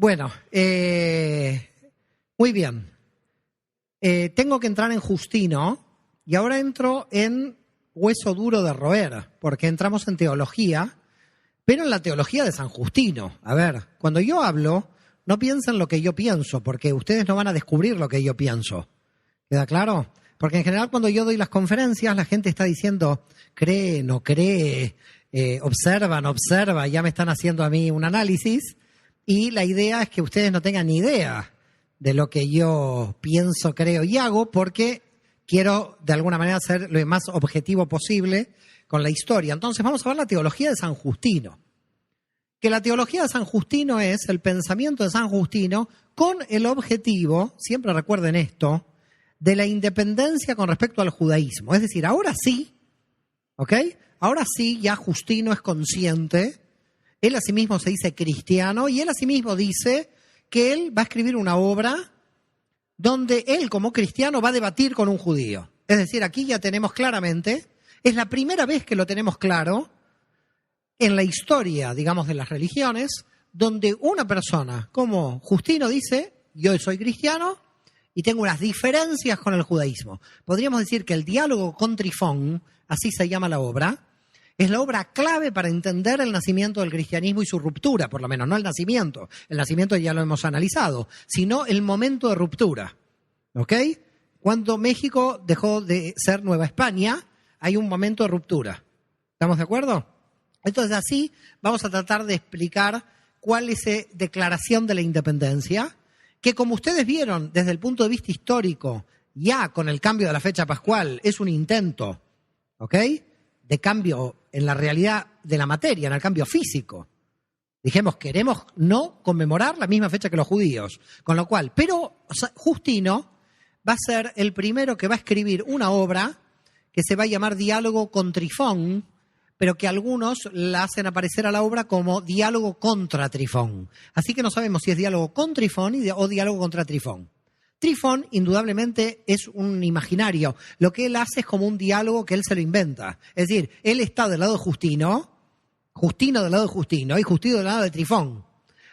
Bueno, muy bien. Tengo que entrar en Justino y ahora entro en hueso duro de roer, porque entramos en teología, pero en la teología de San Justino. A ver, cuando yo hablo, no piensen lo que yo pienso, porque ustedes no van a descubrir lo que yo pienso. ¿Queda claro? Porque en general cuando yo doy las conferencias, la gente está diciendo, cree, no cree, observa, no observa, ya me están haciendo a mí un análisis, y la idea es que ustedes no tengan ni idea de lo que yo pienso, creo y hago, porque quiero de alguna manera ser lo más objetivo posible con la historia. Entonces vamos a ver la teología de San Justino. Que la teología de San Justino es el pensamiento de San Justino con el objetivo, siempre recuerden esto, de la independencia con respecto al judaísmo. Es decir, ahora sí, ¿ok? Ahora sí ya Justino es consciente, él asimismo se dice cristiano y él asimismo dice que él va a escribir una obra donde él como cristiano va a debatir con un judío. Es decir, aquí ya tenemos claramente, es la primera vez que lo tenemos claro en la historia, digamos, de las religiones, donde una persona como Justino dice, yo soy cristiano y tengo unas diferencias con el judaísmo. Podríamos decir que el diálogo con Trifón, así se llama la obra, es la obra clave para entender el nacimiento del cristianismo y su ruptura, por lo menos, no el nacimiento ya lo hemos analizado, sino el momento de ruptura, ¿ok? Cuando México dejó de ser Nueva España, hay un momento de ruptura. ¿Estamos de acuerdo? Entonces, así vamos a tratar de explicar cuál es esa declaración de la independencia, que como ustedes vieron desde el punto de vista histórico, ya con el cambio de la fecha pascual, es un intento, ¿ok?, de cambio en la realidad de la materia, en el cambio físico. Dijimos, queremos no conmemorar la misma fecha que los judíos. Con lo cual, pero Justino va a ser el primero que va a escribir una obra que se va a llamar Diálogo con Trifón, pero que algunos la hacen aparecer a la obra como Diálogo contra Trifón. Así que no sabemos si es Diálogo con Trifón o Diálogo contra Trifón. Trifón, indudablemente, es un imaginario. Lo que él hace es como un diálogo que él se lo inventa. Es decir, él está del lado de Justino, Justino del lado de Justino y Justino del lado de Trifón.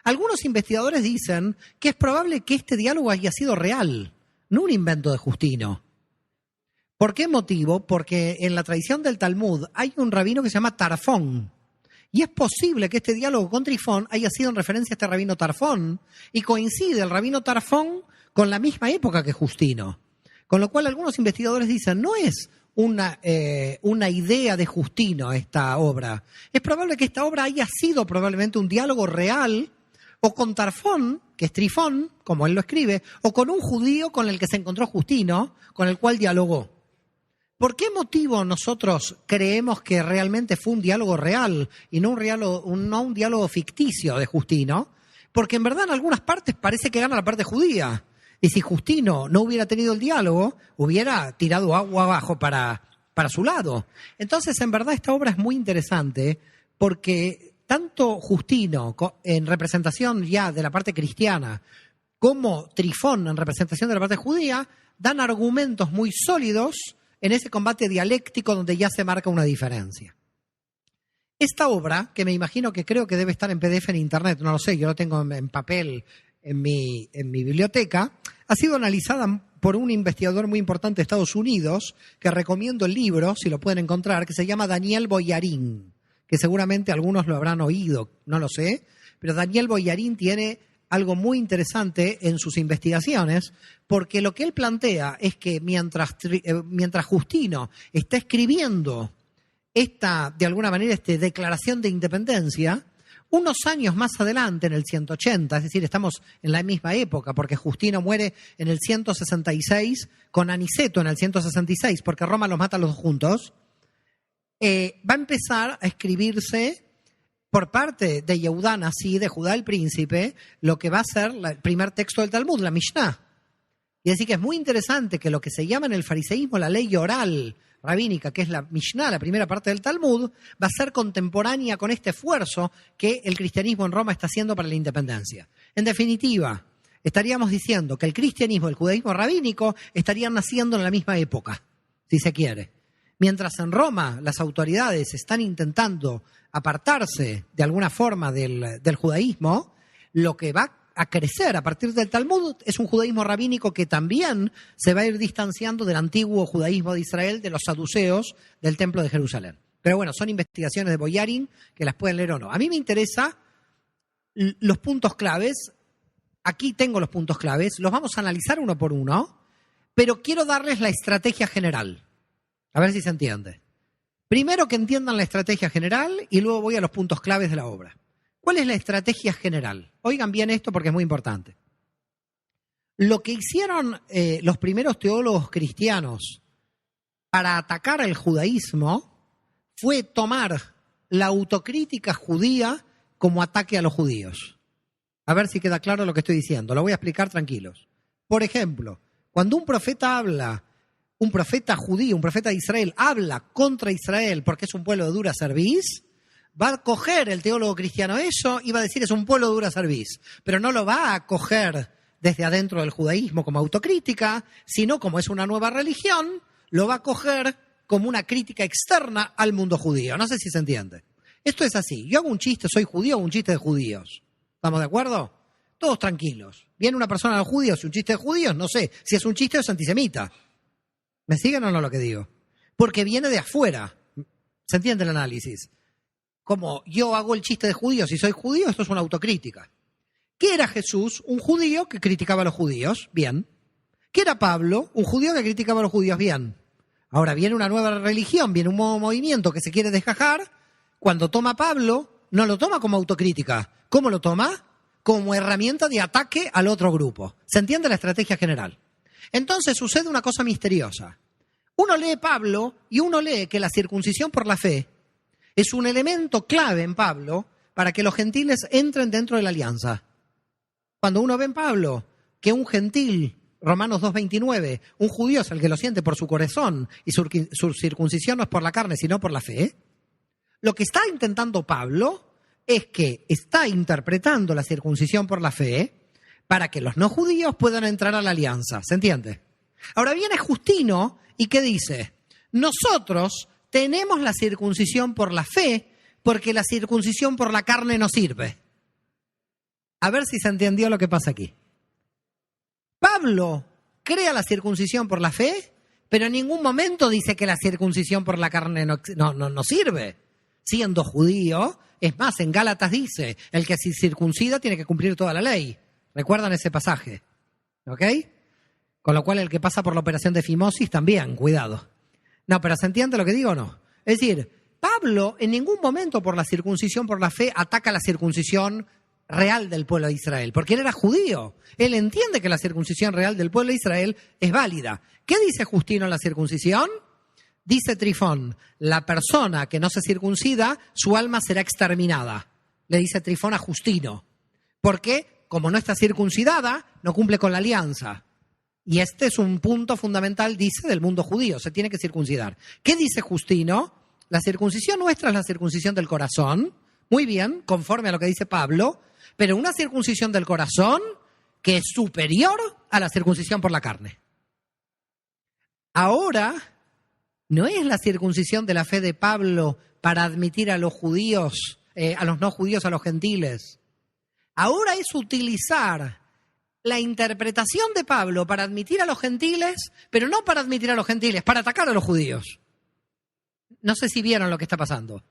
Algunos investigadores dicen que es probable que este diálogo haya sido real, no un invento de Justino. ¿Por qué motivo? Porque en la tradición del Talmud hay un rabino que se llama Tarfón. Y es posible que este diálogo con Trifón haya sido en referencia a este rabino Tarfón, y coincide el rabino Tarfón con la misma época que Justino. Con lo cual algunos investigadores dicen, no es una idea de Justino esta obra. Es probable que esta obra haya sido probablemente un diálogo real, o con Tarfón, que es Trifón, como él lo escribe, o con un judío con el que se encontró Justino, con el cual dialogó. ¿Por qué motivo nosotros creemos que realmente fue un diálogo real y no un diálogo ficticio de Justino? Porque en verdad en algunas partes parece que gana la parte judía. Y si Justino no hubiera tenido el diálogo, hubiera tirado agua abajo para su lado. Entonces, en verdad, esta obra es muy interesante porque tanto Justino, en representación ya de la parte cristiana, como Trifón, en representación de la parte judía, dan argumentos muy sólidos en ese combate dialéctico donde ya se marca una diferencia. Esta obra, que me imagino que creo que debe estar en PDF en Internet, no lo sé, yo lo tengo en papel en mi biblioteca, ha sido analizada por un investigador muy importante de Estados Unidos, que recomiendo el libro, si lo pueden encontrar, que se llama Daniel Boyarín, que seguramente algunos lo habrán oído, no lo sé, pero Daniel Boyarín tiene algo muy interesante en sus investigaciones, porque lo que él plantea es que mientras Justino está escribiendo de alguna manera, declaración de independencia, unos años más adelante, en el 180, es decir, estamos en la misma época, porque Justino muere en el 166, con Aniceto en el 166, porque Roma los mata a los dos juntos, va a empezar a escribirse por parte de Yehudá Nasi, de Judá el príncipe, lo que va a ser el primer texto del Talmud, la Mishnah. Y así que es muy interesante que lo que se llama en el fariseísmo la ley oral rabínica, que es la Mishnah, la primera parte del Talmud, va a ser contemporánea con este esfuerzo que el cristianismo en Roma está haciendo para la independencia. En definitiva, estaríamos diciendo que el cristianismo y el judaísmo rabínico estarían naciendo en la misma época, si se quiere. Mientras en Roma las autoridades están intentando apartarse de alguna forma del judaísmo, lo que va a crecer a partir del Talmud. Es un judaísmo rabínico que también se va a ir distanciando del antiguo judaísmo de Israel, de los saduceos del Templo de Jerusalén. Pero bueno, son investigaciones de Boyarin que las pueden leer o no. A mí me interesa los puntos claves. Aquí tengo los puntos claves. Los vamos a analizar uno por uno, pero quiero darles la estrategia general. A ver si se entiende. Primero que entiendan la estrategia general y luego voy a los puntos claves de la obra. ¿Cuál es la estrategia general? Oigan bien esto porque es muy importante. Lo que hicieron los primeros teólogos cristianos para atacar al judaísmo fue tomar la autocrítica judía como ataque a los judíos. A ver si queda claro lo que estoy diciendo. Lo voy a explicar tranquilos. Por ejemplo, cuando un profeta habla, un profeta judío, un profeta de Israel, habla contra Israel porque es un pueblo de dura cerviz, va a coger el teólogo cristiano eso y va a decir es un pueblo de dura cerviz, pero no lo va a coger desde adentro del judaísmo como autocrítica, sino como es una nueva religión, lo va a coger como una crítica externa al mundo judío. No sé si se entiende. Esto es así. Yo hago un chiste, soy judío, un chiste de judíos. ¿Estamos de acuerdo? Todos tranquilos. Viene una persona de los judíos y un chiste de judíos, no sé si es un chiste o es antisemita. ¿Me siguen o no lo que digo? Porque viene de afuera. ¿Se entiende el análisis? Como yo hago el chiste de judíos y soy judío, esto es una autocrítica. ¿Qué era Jesús? Un judío que criticaba a los judíos. Bien. ¿Qué era Pablo? Un judío que criticaba a los judíos. Bien. Ahora viene una nueva religión, viene un nuevo movimiento que se quiere desgajar. Cuando toma Pablo, no lo toma como autocrítica. ¿Cómo lo toma? Como herramienta de ataque al otro grupo. ¿Se entiende la estrategia general? Entonces sucede una cosa misteriosa. Uno lee Pablo y uno lee que la circuncisión por la fe es un elemento clave en Pablo para que los gentiles entren dentro de la alianza. Cuando uno ve en Pablo que un gentil, Romanos 2:29, un judío es el que lo siente por su corazón y su circuncisión no es por la carne, sino por la fe, lo que está intentando Pablo es que está interpretando la circuncisión por la fe para que los no judíos puedan entrar a la alianza. ¿Se entiende? Ahora viene Justino y ¿qué dice? Nosotros tenemos la circuncisión por la fe porque la circuncisión por la carne no sirve. A ver si se entendió lo que pasa aquí. Pablo crea la circuncisión por la fe, pero en ningún momento dice que la circuncisión por la carne no sirve. Siendo judío, es más, en Gálatas dice, el que se circuncida tiene que cumplir toda la ley. ¿Recuerdan ese pasaje? ¿Ok? Con lo cual el que pasa por la operación de fimosis también, cuidado. No, pero ¿se entiende lo que digo o no? Es decir, Pablo en ningún momento por la circuncisión por la fe ataca la circuncisión real del pueblo de Israel, porque él era judío. Él entiende que la circuncisión real del pueblo de Israel es válida. ¿Qué dice Justino en la circuncisión? Dice Trifón, la persona que no se circuncida, su alma será exterminada. Le dice Trifón a Justino. Porque, como no está circuncidada, no cumple con la alianza. Y este es un punto fundamental, dice, del mundo judío. Se tiene que circuncidar. ¿Qué dice Justino? La circuncisión nuestra es la circuncisión del corazón. Muy bien, conforme a lo que dice Pablo. Pero una circuncisión del corazón que es superior a la circuncisión por la carne. Ahora, no es la circuncisión de la fe de Pablo para admitir a los judíos, a los no judíos, a los gentiles. Ahora es utilizar la interpretación de Pablo para admitir a los gentiles, pero no para admitir a los gentiles, para atacar a los judíos. No sé si vieron lo que está pasando.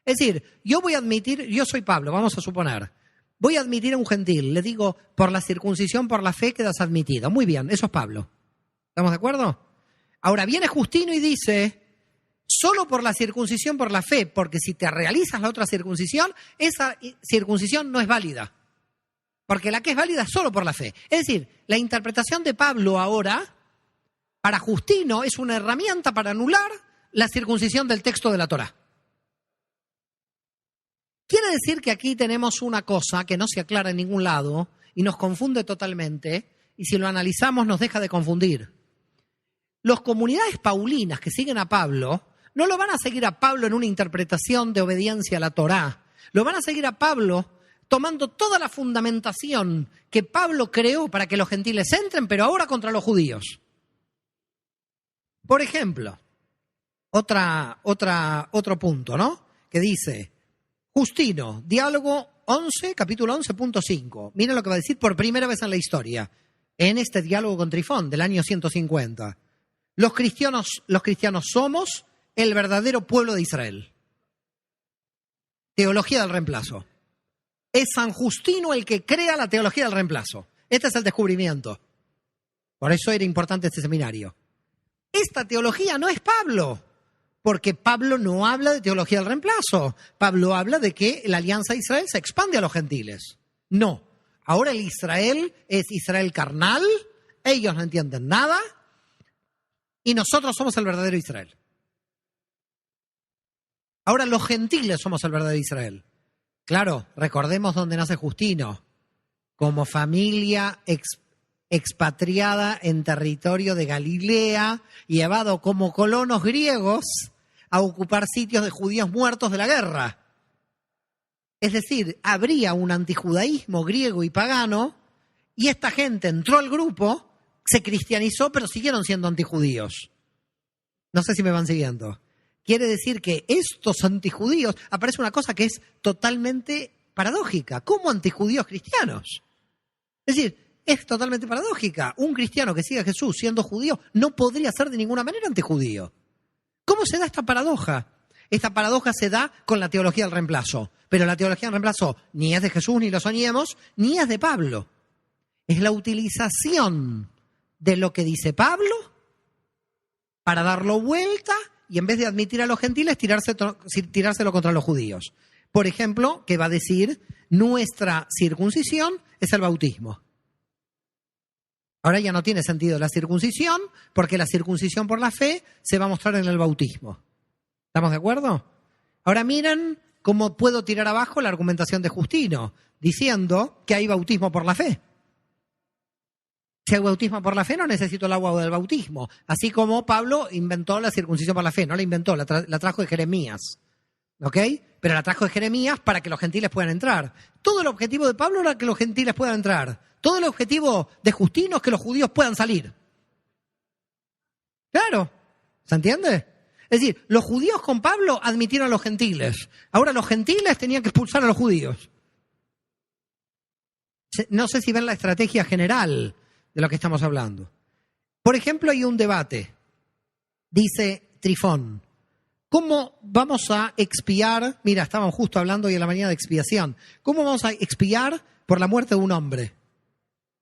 Es decir, yo voy a admitir, yo soy Pablo, vamos a suponer, voy a admitir a un gentil, le digo, por la circuncisión, por la fe quedas admitido. Muy bien, eso es Pablo. ¿Estamos de acuerdo? Ahora viene Justino y dice, solo por la circuncisión, por la fe, porque si te realizas la otra circuncisión, esa circuncisión no es válida. Porque la que es válida es solo por la fe. Es decir, la interpretación de Pablo ahora, para Justino, es una herramienta para anular la circuncisión del texto de la Torá. Quiere decir que aquí tenemos una cosa que no se aclara en ningún lado y nos confunde totalmente, y si lo analizamos nos deja de confundir. Las comunidades paulinas que siguen a Pablo no lo van a seguir a Pablo en una interpretación de obediencia a la Torá. Lo van a seguir a Pablo tomando toda la fundamentación que Pablo creó para que los gentiles entren, pero ahora contra los judíos. Por ejemplo, otro punto, ¿no? Que dice, Justino, diálogo capítulo 11.5. Miren lo que va a decir por primera vez en la historia, en este diálogo con Trifón del año 150. Los cristianos somos el verdadero pueblo de Israel. Teología del reemplazo. Es San Justino el que crea la teología del reemplazo. Este es el descubrimiento. Por eso era importante este seminario. Esta teología no es Pablo, porque Pablo no habla de teología del reemplazo. Pablo habla de que la alianza de Israel se expande a los gentiles. No. Ahora el Israel es Israel carnal, ellos no entienden nada, y nosotros somos el verdadero Israel. Ahora los gentiles somos el verdadero Israel. Claro, recordemos dónde nace Justino, como familia expatriada en territorio de Galilea, llevado como colonos griegos a ocupar sitios de judíos muertos de la guerra. Es decir, habría un antijudaísmo griego y pagano, y esta gente entró al grupo, se cristianizó, pero siguieron siendo antijudíos. No sé si me van siguiendo. Quiere decir que estos antijudíos, aparece una cosa que es totalmente paradójica. ¿Cómo antijudíos cristianos? Es decir, es totalmente paradójica. Un cristiano que sigue a Jesús siendo judío no podría ser de ninguna manera antijudío. ¿Cómo se da esta paradoja? Esta paradoja se da con la teología del reemplazo. Pero la teología del reemplazo ni es de Jesús, ni lo soñemos, ni es de Pablo. Es la utilización de lo que dice Pablo para darlo vuelta y en vez de admitir a los gentiles, tirárselo contra los judíos. Por ejemplo, que va a decir, nuestra circuncisión es el bautismo. Ahora ya no tiene sentido la circuncisión, porque la circuncisión por la fe se va a mostrar en el bautismo. ¿Estamos de acuerdo? Ahora miren cómo puedo tirar abajo la argumentación de Justino, diciendo que hay bautismo por la fe. Si hay bautismo por la fe, no necesito el agua del bautismo. Así como Pablo inventó la circuncisión por la fe. No la inventó, la trajo de Jeremías. ¿Ok? Pero la trajo de Jeremías para que los gentiles puedan entrar. Todo el objetivo de Pablo era que los gentiles puedan entrar. Todo el objetivo de Justino es que los judíos puedan salir. Claro. ¿Se entiende? Es decir, los judíos con Pablo admitieron a los gentiles. Ahora los gentiles tenían que expulsar a los judíos. No sé si ven la estrategia general de lo que estamos hablando. Por ejemplo, hay un debate. Dice Trifón, ¿cómo vamos a expiar? Mira, estábamos justo hablando hoy en la mañana de expiación. ¿Cómo vamos a expiar por la muerte de un hombre?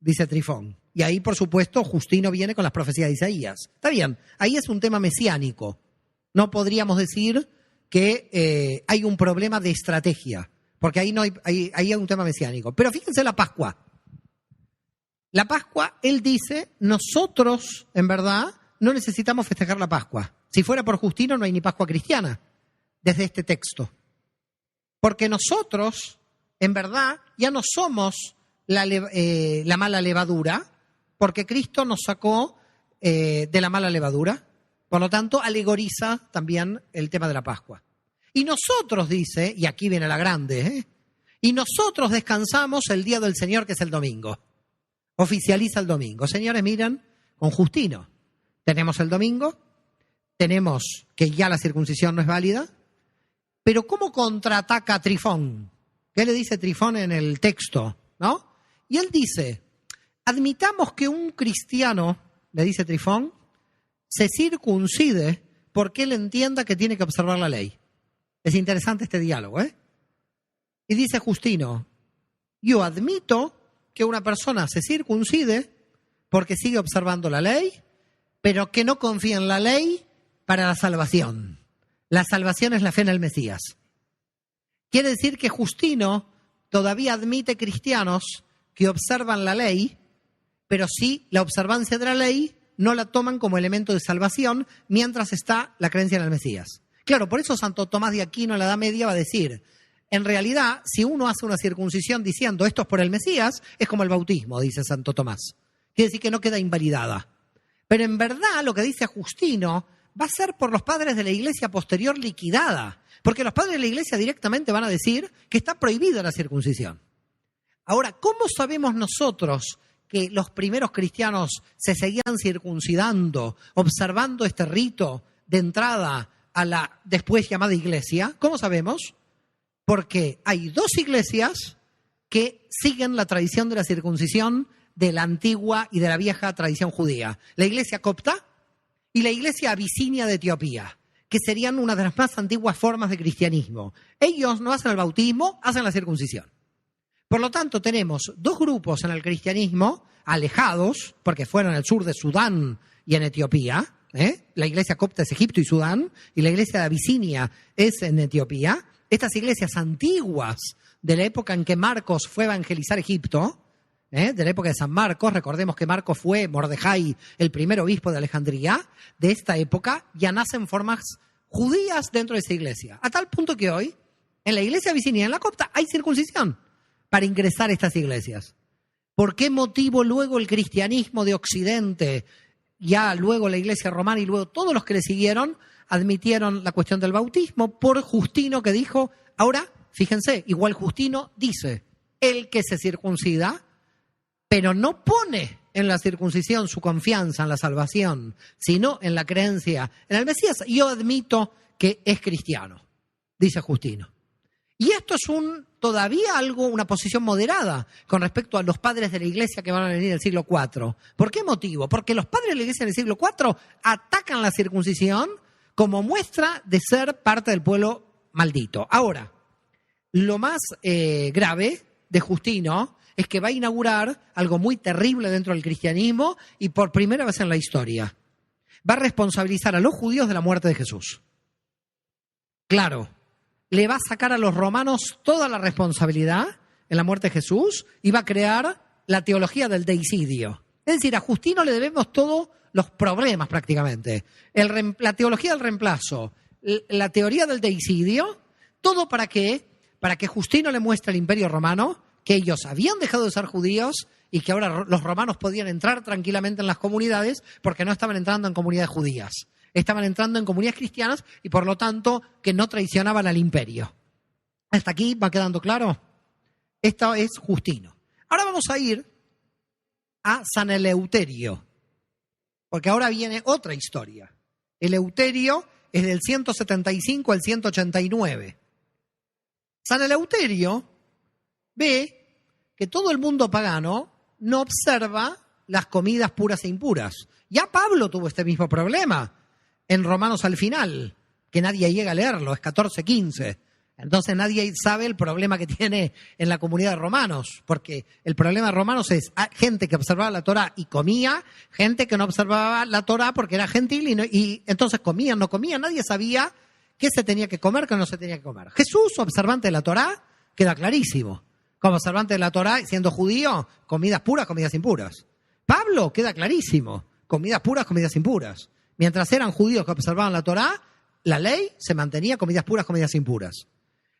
Dice Trifón. Y ahí, por supuesto, Justino viene con las profecías de Isaías. Está bien, ahí es un tema mesiánico. No podríamos decir que hay un problema de estrategia, porque ahí hay un tema mesiánico. Pero fíjense la Pascua. La Pascua, él dice, nosotros, en verdad, no necesitamos festejar la Pascua. Si fuera por Justino, no hay ni Pascua cristiana, desde este texto. Porque nosotros, en verdad, ya no somos la mala levadura, porque Cristo nos sacó de la mala levadura. Por lo tanto, alegoriza también el tema de la Pascua. Y nosotros, dice, y aquí viene la grande, y nosotros descansamos el día del Señor, que es el domingo. Oficializa el domingo. Señores, miren, con Justino tenemos el domingo, tenemos que ya la circuncisión no es válida, pero ¿cómo contraataca Trifón? ¿Qué le dice Trifón en el texto? ¿No? Y él dice, admitamos que un cristiano, le dice Trifón, se circuncide porque él entienda que tiene que observar la ley. Es interesante este diálogo, ¿eh? Y dice Justino, yo admito que una persona se circuncide porque sigue observando la ley, pero que no confía en la ley para la salvación. La salvación es la fe en el Mesías. Quiere decir que Justino todavía admite cristianos que observan la ley, pero sí la observancia de la ley no la toman como elemento de salvación mientras está la creencia en el Mesías. Claro, por eso Santo Tomás de Aquino en la Edad Media va a decir, en realidad, si uno hace una circuncisión diciendo esto es por el Mesías, es como el bautismo, dice Santo Tomás. Quiere decir que no queda invalidada. Pero en verdad lo que dice Justino va a ser por los padres de la iglesia posterior liquidada, porque los padres de la iglesia directamente van a decir que está prohibida la circuncisión. Ahora, ¿cómo sabemos nosotros que los primeros cristianos se seguían circuncidando, observando este rito de entrada a la después llamada iglesia? ¿Cómo sabemos? Porque hay dos iglesias que siguen la tradición de la circuncisión de la antigua y de la vieja tradición judía. La iglesia copta y la iglesia abisinia de Etiopía, que serían una de las más antiguas formas de cristianismo. Ellos no hacen el bautismo, hacen la circuncisión. Por lo tanto, tenemos dos grupos en el cristianismo alejados, porque fueron al sur de Sudán y en Etiopía. La iglesia copta es Egipto y Sudán, y la iglesia de Abisinia es en Etiopía. Estas iglesias antiguas de la época en que Marcos fue a evangelizar Egipto, de la época de San Marcos, recordemos que Marcos fue Mordejai, el primer obispo de Alejandría, de esta época ya nacen formas judías dentro de esa iglesia. A tal punto que hoy, en la iglesia abisinia, en la copta, hay circuncisión para ingresar a estas iglesias. ¿Por qué motivo luego el cristianismo de Occidente, ya luego la iglesia romana y luego todos los que le siguieron, admitieron la cuestión del bautismo? Por Justino, que dijo, ahora, fíjense, igual Justino dice, el que se circuncida, pero no pone en la circuncisión su confianza en la salvación, sino en la creencia en el Mesías, yo admito que es cristiano, dice Justino. Y esto es todavía una posición moderada con respecto a los padres de la iglesia que van a venir del siglo IV. ¿Por qué motivo? Porque los padres de la iglesia del siglo IV atacan la circuncisión como muestra de ser parte del pueblo maldito. Ahora, lo más grave de Justino es que va a inaugurar algo muy terrible dentro del cristianismo y por primera vez en la historia. Va a responsabilizar a los judíos de la muerte de Jesús. Claro, le va a sacar a los romanos toda la responsabilidad en la muerte de Jesús y va a crear la teología del deicidio. Es decir, a Justino le debemos todos los problemas prácticamente. La teología del reemplazo, la teoría del deicidio, todo ¿para qué? Para que Justino le muestre al Imperio Romano que ellos habían dejado de ser judíos y que ahora los romanos podían entrar tranquilamente en las comunidades porque no estaban entrando en comunidades judías. Estaban entrando en comunidades cristianas y por lo tanto que no traicionaban al imperio. ¿Hasta aquí va quedando claro? Esto es Justino. Ahora vamos a ir a San Eleuterio, porque ahora viene otra historia. Eleuterio es del 175 al 189. San Eleuterio ve que todo el mundo pagano no observa las comidas puras e impuras. Ya Pablo tuvo este mismo problema en Romanos al final, que nadie llega a leerlo, es 14:15. Entonces nadie sabe el problema que tiene en la comunidad de romanos, porque el problema de romanos es gente que observaba la Torá y comía, gente que no observaba la Torá porque era gentil y entonces comían, no comían, nadie sabía qué se tenía que comer, qué no se tenía que comer. Jesús, observante de la Torá, queda clarísimo. Como observante de la Torá, siendo judío, comidas puras, comidas impuras. Pablo, queda clarísimo, comidas puras, comidas impuras. Mientras eran judíos que observaban la Torá, la ley se mantenía comidas puras, comidas impuras.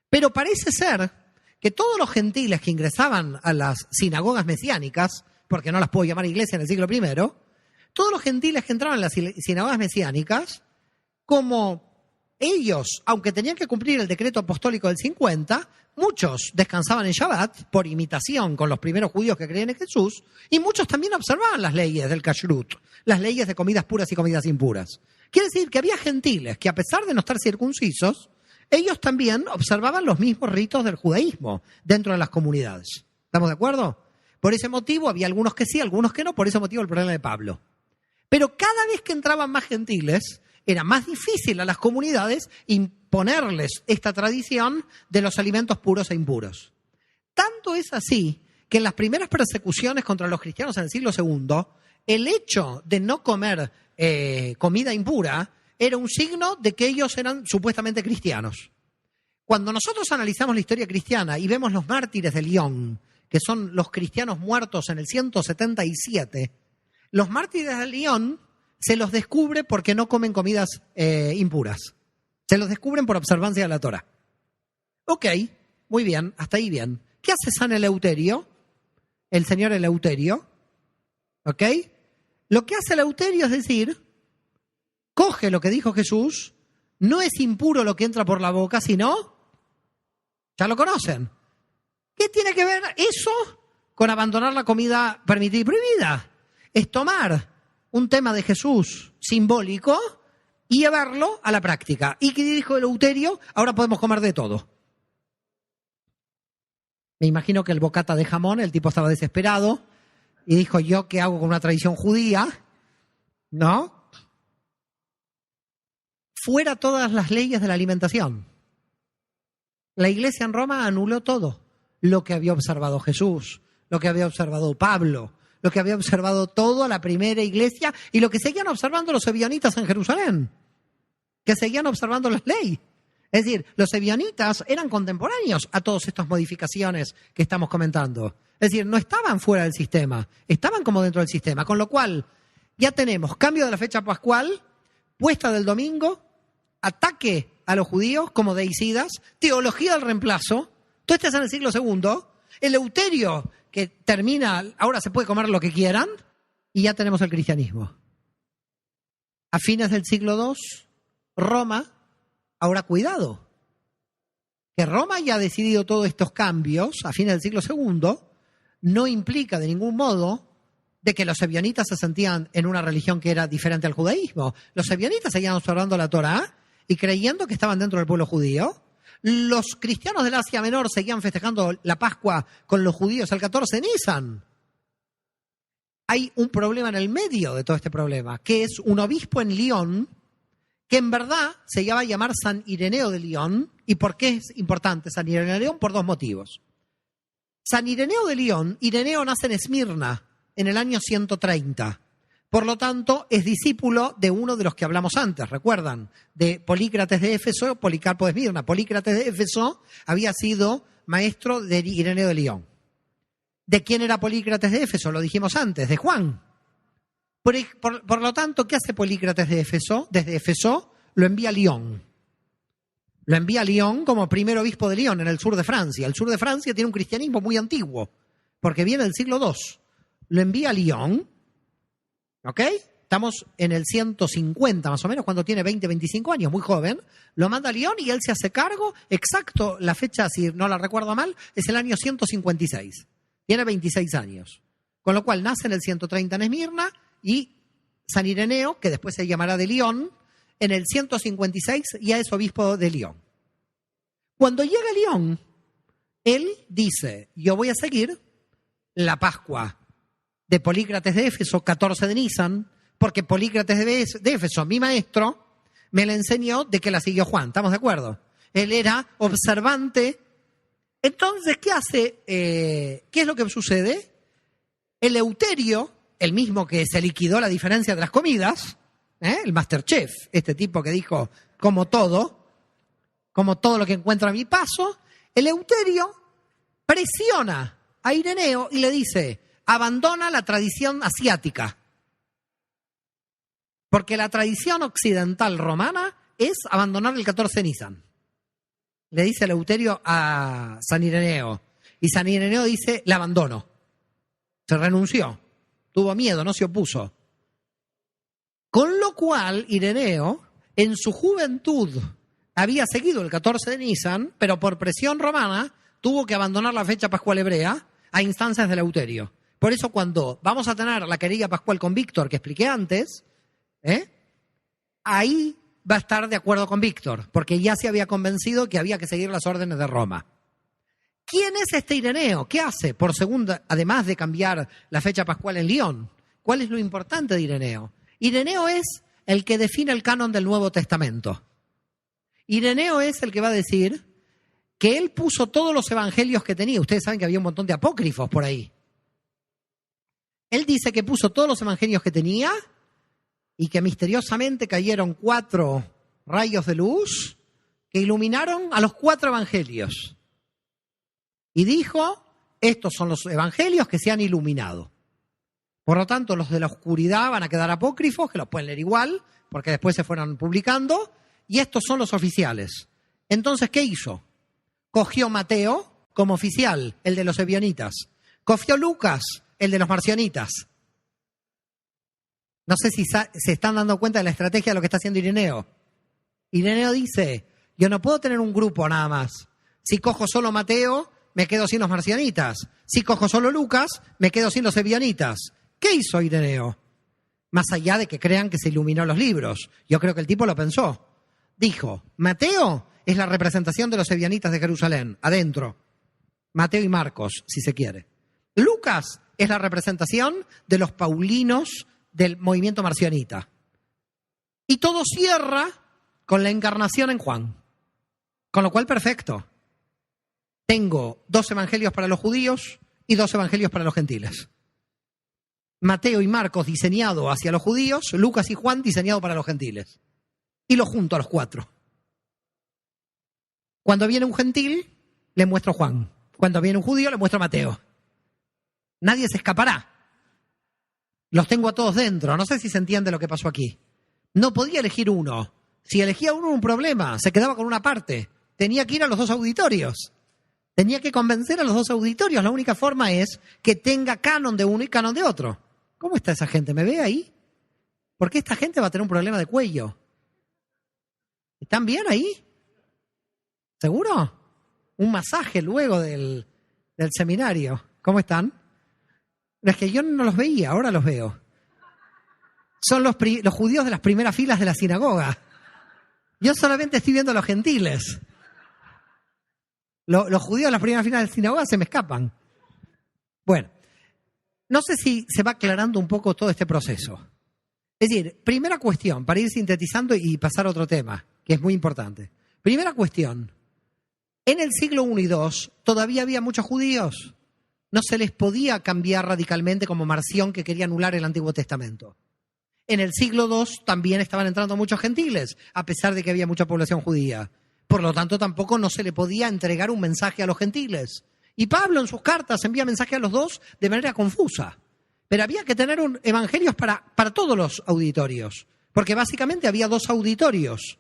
Pero parece ser que todos los gentiles que ingresaban a las sinagogas mesiánicas, porque no las puedo llamar iglesia en el siglo I, todos los gentiles que entraban en las sinagogas mesiánicas, como ellos, aunque tenían que cumplir el decreto apostólico del 50, muchos descansaban en Shabbat por imitación con los primeros judíos que creían en Jesús, y muchos también observaban las leyes del kashrut, las leyes de comidas puras y comidas impuras. Quiere decir que había gentiles que, a pesar de no estar circuncisos, ellos también observaban los mismos ritos del judaísmo dentro de las comunidades. ¿Estamos de acuerdo? Por ese motivo había algunos que sí, algunos que no, por ese motivo el problema de Pablo. Pero cada vez que entraban más gentiles, era más difícil a las comunidades imponerles esta tradición de los alimentos puros e impuros. Tanto es así que en las primeras persecuciones contra los cristianos en el siglo II, el hecho de no comer comida impura era un signo de que ellos eran supuestamente cristianos. Cuando nosotros analizamos la historia cristiana y vemos los mártires de Lyon, que son los cristianos muertos en el 177, los mártires de Lyon se los descubre porque no comen comidas impuras. Se los descubren por observancia de la Torá. Ok, muy bien, hasta ahí bien. ¿Qué hace San Eleuterio? El señor Eleuterio. ¿Ok? Lo que hace Eleuterio es decir, coge lo que dijo Jesús, no es impuro lo que entra por la boca, sino, ya lo conocen. ¿Qué tiene que ver eso con abandonar la comida permitida y prohibida? Es tomar un tema de Jesús simbólico y llevarlo a la práctica. ¿Y qué dijo Eleuterio? Ahora podemos comer de todo. Me imagino que el bocata de jamón, el tipo estaba desesperado y dijo, ¿yo qué hago con una tradición judía? ¿No? Fuera todas las leyes de la alimentación. La Iglesia en Roma anuló todo lo que había observado Jesús, lo que había observado Pablo, lo que había observado toda la primera Iglesia y lo que seguían observando los ebionitas en Jerusalén, que seguían observando las leyes. Es decir, los ebionitas eran contemporáneos a todas estas modificaciones que estamos comentando. Es decir, no estaban fuera del sistema, estaban como dentro del sistema, con lo cual ya tenemos cambio de la fecha pascual, puesta del domingo, ataque a los judíos como deicidas, teología del reemplazo, todo esto es en el siglo II, Eleuterio que termina, ahora se puede comer lo que quieran, y ya tenemos el cristianismo. A fines del siglo II, Roma, ahora cuidado, que Roma ya ha decidido todos estos cambios a fines del siglo II, no implica de ningún modo de que los ebionitas se sentían en una religión que era diferente al judaísmo. Los ebionitas seguían observando la Torá y creyendo que estaban dentro del pueblo judío. Los cristianos del Asia Menor seguían festejando la Pascua con los judíos el 14 de Nisan. Hay un problema en el medio de todo este problema, que es un obispo en Lyon, que en verdad se iba a llamar San Ireneo de Lyon. ¿Y por qué es importante San Ireneo de Lyon? Por dos motivos. San Ireneo de Lyon, Ireneo nace en Esmirna en el año 130. Por lo tanto, es discípulo de uno de los que hablamos antes, ¿recuerdan? De Polícrates de Éfeso, Policarpo de Esmirna. Polícrates de Éfeso había sido maestro de Ireneo de Lyon. ¿De quién era Polícrates de Éfeso? Lo dijimos antes, de Juan. Por lo tanto, ¿qué hace Polícrates de Éfeso? Desde Éfeso lo envía a Lyon. Lo envía a Lyon como primer obispo de Lyon, en el sur de Francia. El sur de Francia tiene un cristianismo muy antiguo, porque viene del siglo II. Lo envía a Lyon, ¿ok? Estamos en el 150 más o menos, cuando tiene 20, 25 años, muy joven. Lo manda a Lyon y él se hace cargo, exacto, la fecha, si no la recuerdo mal, es el año 156. Tiene 26 años. Con lo cual nace en el 130 en Esmirna y San Ireneo, que después se llamará de Lyon, en el 156 ya es obispo de Lyon. Cuando llega a Lyon, él dice, yo voy a seguir la Pascua de Polícrates de Éfeso, 14 de Nisan, porque Polícrates de Éfeso, mi maestro, me la enseñó de que la siguió Juan. ¿Estamos de acuerdo? Él era observante. Entonces, ¿qué hace? ¿Qué es lo que sucede? Eleuterio, el mismo que se liquidó la diferencia de las comidas, el Masterchef, este tipo que dijo, como todo lo que encuentro a mi paso, Eleuterio presiona a Ireneo y le dice, abandona la tradición asiática. Porque la tradición occidental romana es abandonar el 14 de Nisan. Le dice Eleuterio a San Ireneo. Y San Ireneo dice, la abandono. Se renunció. Tuvo miedo, no se opuso. Con lo cual, Ireneo, en su juventud, había seguido el 14 de Nisan, pero por presión romana, tuvo que abandonar la fecha pascual hebrea a instancias de Eleuterio. Por eso cuando vamos a tener la querella pascual con Víctor, que expliqué antes, ahí va a estar de acuerdo con Víctor, porque ya se había convencido que había que seguir las órdenes de Roma. ¿Quién es este Ireneo? ¿Qué hace por segunda, además de cambiar la fecha pascual en Lyon? ¿Cuál es lo importante de Ireneo? Ireneo es el que define el canon del Nuevo Testamento. Ireneo es el que va a decir que él puso todos los evangelios que tenía. Ustedes saben que había un montón de apócrifos por ahí. Él dice que puso todos los evangelios que tenía y que misteriosamente cayeron 4 rayos de luz que iluminaron a los 4 evangelios. Y dijo, estos son los evangelios que se han iluminado. Por lo tanto, los de la oscuridad van a quedar apócrifos, que los pueden leer igual, porque después se fueron publicando, y estos son los oficiales. Entonces, ¿qué hizo? Cogió Mateo como oficial, el de los ebionitas. Cogió Lucas, el de los marcionitas. No sé si se están dando cuenta de la estrategia de lo que está haciendo Ireneo. Ireneo dice, yo no puedo tener un grupo nada más. Si cojo solo Mateo, me quedo sin los marcionitas. Si cojo solo Lucas, me quedo sin los ebionitas. ¿Qué hizo Ireneo? Más allá de que crean que se iluminó los libros. Yo creo que el tipo lo pensó. Dijo, Mateo es la representación de los ebionitas de Jerusalén, adentro. Mateo y Marcos, si se quiere. Lucas es la representación de los paulinos del movimiento marcionita. Y todo cierra con la encarnación en Juan. Con lo cual, perfecto. Tengo 2 evangelios para los judíos y 2 evangelios para los gentiles. Mateo y Marcos diseñado hacia los judíos, Lucas y Juan diseñado para los gentiles. Y los junto a los 4. Cuando viene un gentil, le muestro Juan. Cuando viene un judío, le muestro Mateo. Nadie se escapará. Los tengo a todos dentro. No sé si se entiende lo que pasó aquí. No podía elegir uno. Si elegía uno, un problema. Se quedaba con una parte. Tenía que ir a los 2 auditorios. Tenía que convencer a los 2 auditorios. La única forma es que tenga canon de uno y canon de otro. ¿Cómo está esa gente? ¿Me ve ahí? Porque esta gente va a tener un problema de cuello. ¿Están bien ahí? ¿Seguro? Un masaje luego del seminario. ¿Cómo están? Es que yo no los veía, ahora los veo. Son los judíos de las primeras filas de la sinagoga. Yo solamente estoy viendo a los gentiles. Los judíos de las primeras filas de la sinagoga se me escapan. Bueno, no sé si se va aclarando un poco todo este proceso. Es decir, primera cuestión, para ir sintetizando y pasar a otro tema, que es muy importante. Primera cuestión, en el siglo I y II todavía había muchos judíos. No se les podía cambiar radicalmente como Marción, que quería anular el Antiguo Testamento. En el siglo II también estaban entrando muchos gentiles, a pesar de que había mucha población judía. Por lo tanto, tampoco no se le podía entregar un mensaje a los gentiles. Y Pablo en sus cartas envía mensaje a los 2 de manera confusa. Pero había que tener evangelios para todos los auditorios, porque básicamente había 2 auditorios.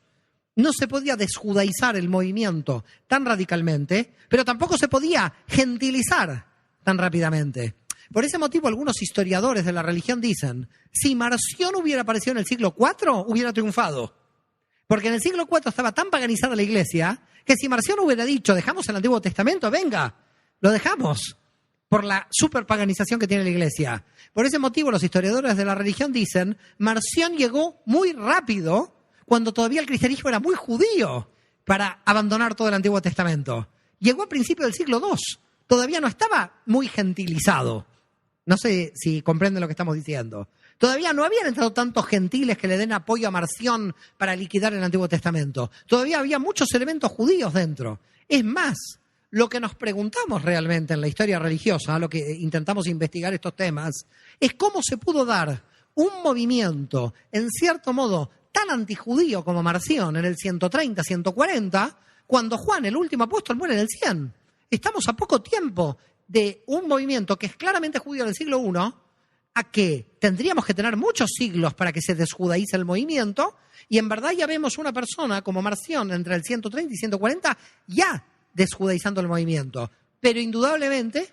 No se podía desjudaizar el movimiento tan radicalmente, pero tampoco se podía gentilizar tan rápidamente. Por ese motivo, algunos historiadores de la religión dicen, si Marción hubiera aparecido en el siglo IV, hubiera triunfado. Porque en el siglo IV estaba tan paganizada la iglesia, que si Marción hubiera dicho, dejamos el Antiguo Testamento, venga, lo dejamos, por la superpaganización que tiene la iglesia. Por ese motivo, los historiadores de la religión dicen, Marción llegó muy rápido, cuando todavía el cristianismo era muy judío, para abandonar todo el Antiguo Testamento. Llegó a principios del siglo II. Todavía no estaba muy gentilizado. No sé si comprenden lo que estamos diciendo. Todavía no habían entrado tantos gentiles que le den apoyo a Marción para liquidar el Antiguo Testamento. Todavía había muchos elementos judíos dentro. Es más, lo que nos preguntamos realmente en la historia religiosa, lo que intentamos investigar estos temas, es cómo se pudo dar un movimiento, en cierto modo, tan antijudío como Marción en el 130, 140, cuando Juan, el último apóstol, muere en el 100. Estamos a poco tiempo de un movimiento que es claramente judío del siglo I, a que tendríamos que tener muchos siglos para que se desjudaice el movimiento, y en verdad ya vemos una persona como Marción entre el 130 y 140 ya desjudaizando el movimiento. Pero indudablemente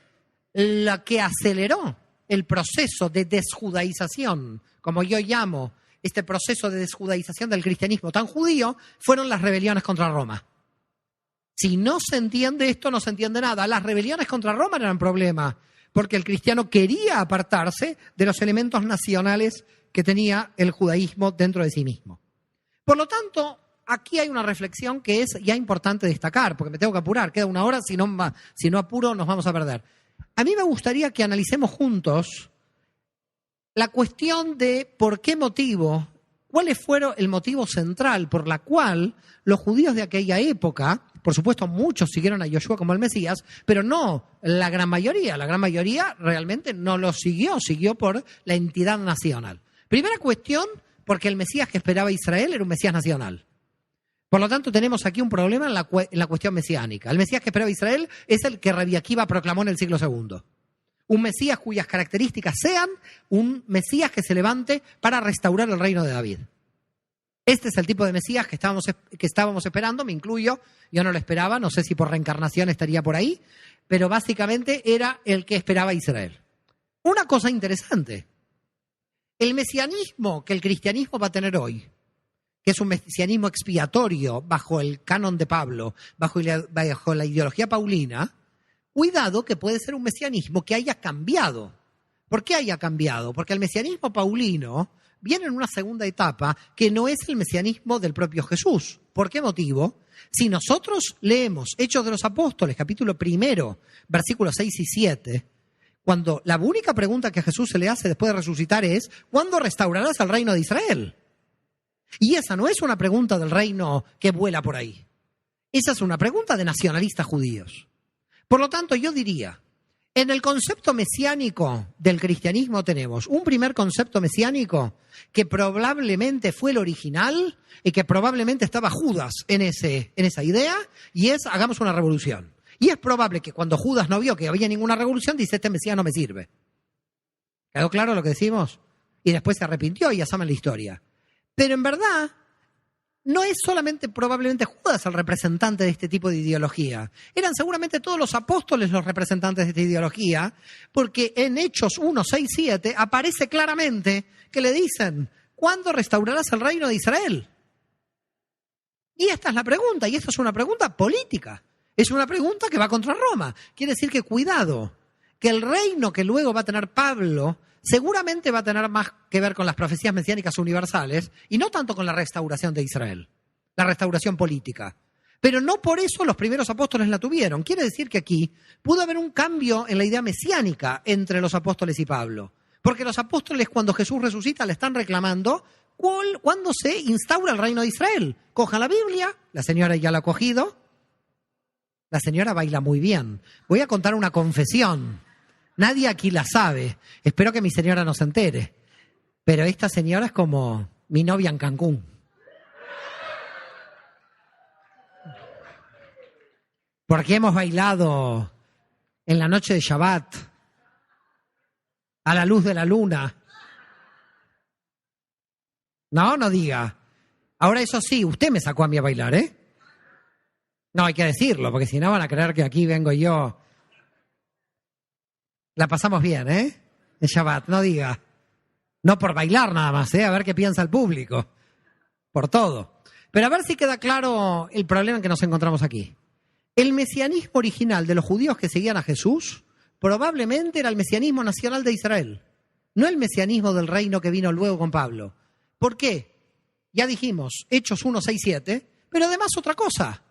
la que aceleró el proceso de desjudaización, como yo llamo este proceso de desjudaización del cristianismo tan judío, fueron las rebeliones contra Roma. Si no se entiende esto, no se entiende nada. Las rebeliones contra Roma eran problema, porque el cristiano quería apartarse de los elementos nacionales que tenía el judaísmo dentro de sí mismo. Por lo tanto, aquí hay una reflexión que es ya importante destacar, porque me tengo que apurar, queda 1 hora, si no apuro nos vamos a perder. A mí me gustaría que analicemos juntos la cuestión de por qué motivo, cuál fue el motivo central por la cual los judíos de aquella época, por supuesto muchos siguieron a Yoshua como el Mesías, pero no la gran mayoría. La gran mayoría realmente no lo siguió por la entidad nacional. Primera cuestión, porque el Mesías que esperaba Israel era un Mesías nacional. Por lo tanto, tenemos aquí un problema en la cuestión mesiánica. El Mesías que esperaba Israel es el que Rabbi Akiva proclamó en el siglo II. Un Mesías cuyas características sean un Mesías que se levante para restaurar el reino de David. Este es el tipo de Mesías que estábamos esperando, me incluyo, yo no lo esperaba, no sé si por reencarnación estaría por ahí, pero básicamente era el que esperaba Israel. Una cosa interesante, el mesianismo que el cristianismo va a tener hoy, que es un mesianismo expiatorio bajo el canon de Pablo, bajo la ideología paulina, cuidado que puede ser un mesianismo que haya cambiado. ¿Por qué haya cambiado? Porque el mesianismo paulino viene en una segunda etapa que no es el mesianismo del propio Jesús. ¿Por qué motivo? Si nosotros leemos Hechos de los Apóstoles, capítulo 1, versículos 6 y 7, cuando la única pregunta que a Jesús se le hace después de resucitar es: ¿cuándo restaurarás el reino de Israel? Y esa no es una pregunta del reino que vuela por ahí. Esa es una pregunta de nacionalistas judíos. Por lo tanto, yo diría, en el concepto mesiánico del cristianismo tenemos un primer concepto mesiánico que probablemente fue el original y que probablemente estaba Judas en esa idea, y es: hagamos una revolución. Y es probable que cuando Judas no vio que había ninguna revolución, dice: este Mesías no me sirve. ¿Quedó claro lo que decimos? Y después se arrepintió y ya saben la historia. Pero en verdad, no es solamente probablemente Judas el representante de este tipo de ideología. Eran seguramente todos los apóstoles los representantes de esta ideología, porque en Hechos 1, 6, 7 aparece claramente que le dicen: ¿cuándo restaurarás el reino de Israel? Y esta es la pregunta, y esta es una pregunta política. Es una pregunta que va contra Roma. Quiere decir que cuidado, que el reino que luego va a tener Pablo seguramente va a tener más que ver con las profecías mesiánicas universales y no tanto con la restauración de Israel, la restauración política. Pero no por eso los primeros apóstoles la tuvieron. Quiere decir que aquí pudo haber un cambio en la idea mesiánica entre los apóstoles y Pablo. Porque los apóstoles, cuando Jesús resucita, le están reclamando cuándo se instaura el reino de Israel. Cojan la Biblia, la señora ya la ha cogido. La señora baila muy bien. Voy a contar una confesión. Nadie aquí la sabe. Espero que mi señora no se entere. Pero esta señora es como mi novia en Cancún. Porque hemos bailado en la noche de Shabbat, a la luz de la luna. No diga. Ahora, eso sí, usted me sacó a mí a bailar, ¿eh? No, hay que decirlo, porque si no van a creer que aquí vengo yo. La pasamos bien, ¿eh? En Shabbat, no diga. No por bailar nada más, ¿eh? A ver qué piensa el público. Por todo. Pero a ver si queda claro el problema en que nos encontramos aquí. El mesianismo original de los judíos que seguían a Jesús probablemente era el mesianismo nacional de Israel, no el mesianismo del reino que vino luego con Pablo. ¿Por qué? Ya dijimos, Hechos 1, 6, 7, pero además otra cosa.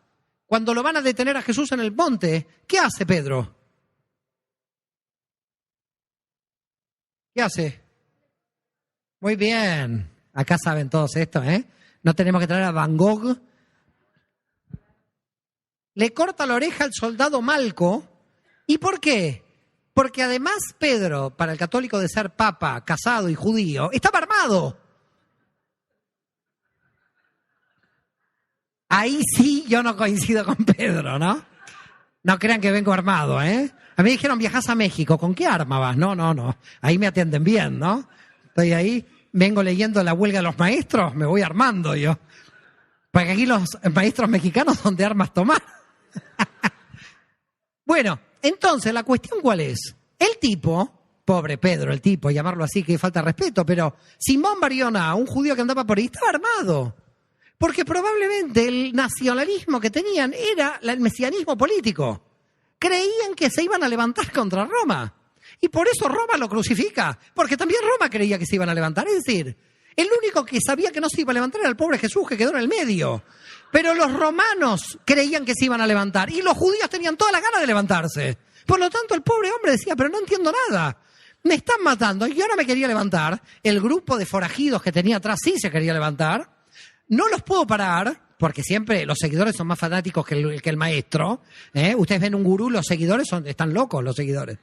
Cuando lo van a detener a Jesús en el monte, ¿qué hace Pedro? ¿Qué hace? Muy bien. Acá saben todos esto, ¿eh? No tenemos que traer a Van Gogh. Le corta la oreja al soldado Malco. ¿Y por qué? Porque además Pedro, para el católico de ser papa, casado y judío, estaba armado. Ahí sí yo no coincido con Pedro, ¿no? No crean que vengo armado, ¿eh? A mí dijeron: viajás a México, ¿con qué arma vas? No. Ahí me atienden bien, ¿no? Estoy ahí, vengo leyendo la huelga de los maestros, me voy armando yo. Porque aquí los maestros mexicanos son de armas tomar. Bueno, entonces, ¿la cuestión cuál es? El tipo, pobre Pedro, el tipo, llamarlo así que falta respeto, pero Simón Bariona, un judío que andaba por ahí, estaba armado. Porque probablemente el nacionalismo que tenían era el mesianismo político. Creían que se iban a levantar contra Roma. Y por eso Roma lo crucifica. Porque también Roma creía que se iban a levantar. Es decir, el único que sabía que no se iba a levantar era el pobre Jesús, que quedó en el medio. Pero los romanos creían que se iban a levantar. Y los judíos tenían toda la gana de levantarse. Por lo tanto, el pobre hombre decía: pero no entiendo nada. Me están matando. Yo no me quería levantar. El grupo de forajidos que tenía atrás sí se quería levantar. No los puedo parar, porque siempre los seguidores son más fanáticos que el maestro. Ustedes ven un gurú, los seguidores están locos, los seguidores.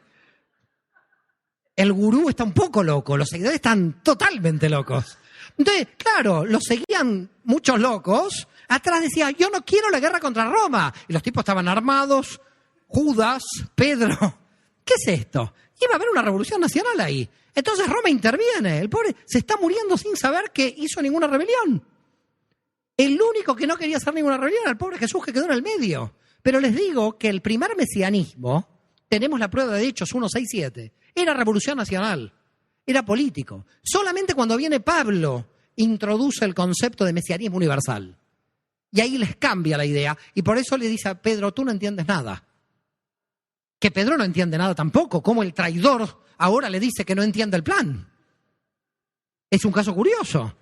El gurú está un poco loco, los seguidores están totalmente locos. Entonces, claro, los seguían muchos locos. Atrás decía: yo no quiero la guerra contra Roma. Y los tipos estaban armados. Judas, Pedro. ¿Qué es esto? Iba a haber una revolución nacional ahí. Entonces Roma interviene. El pobre se está muriendo sin saber que hizo ninguna rebelión. El único que no quería hacer ninguna rebelión era el pobre Jesús, que quedó en el medio. Pero les digo que el primer mesianismo, tenemos la prueba de Hechos 1, 6, 7, era revolución nacional, era político. Solamente cuando viene Pablo introduce el concepto de mesianismo universal. Y ahí les cambia la idea. Y por eso le dice a Pedro: tú no entiendes nada. Que Pedro no entiende nada tampoco. Como el traidor ahora le dice que no entiende el plan. Es un caso curioso.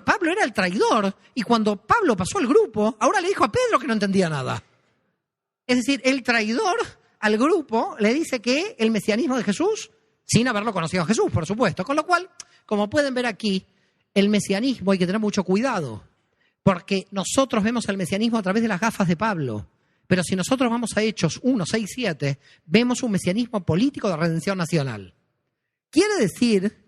Pablo era el traidor y cuando Pablo pasó al grupo, ahora le dijo a Pedro que no entendía nada. Es decir, el traidor al grupo le dice que el mesianismo de Jesús, sin haberlo conocido a Jesús, por supuesto. Con lo cual, como pueden ver aquí, el mesianismo hay que tener mucho cuidado, porque nosotros vemos el mesianismo a través de las gafas de Pablo. Pero si nosotros vamos a Hechos 1, 6, 7, vemos un mesianismo político de redención nacional. Quiere decir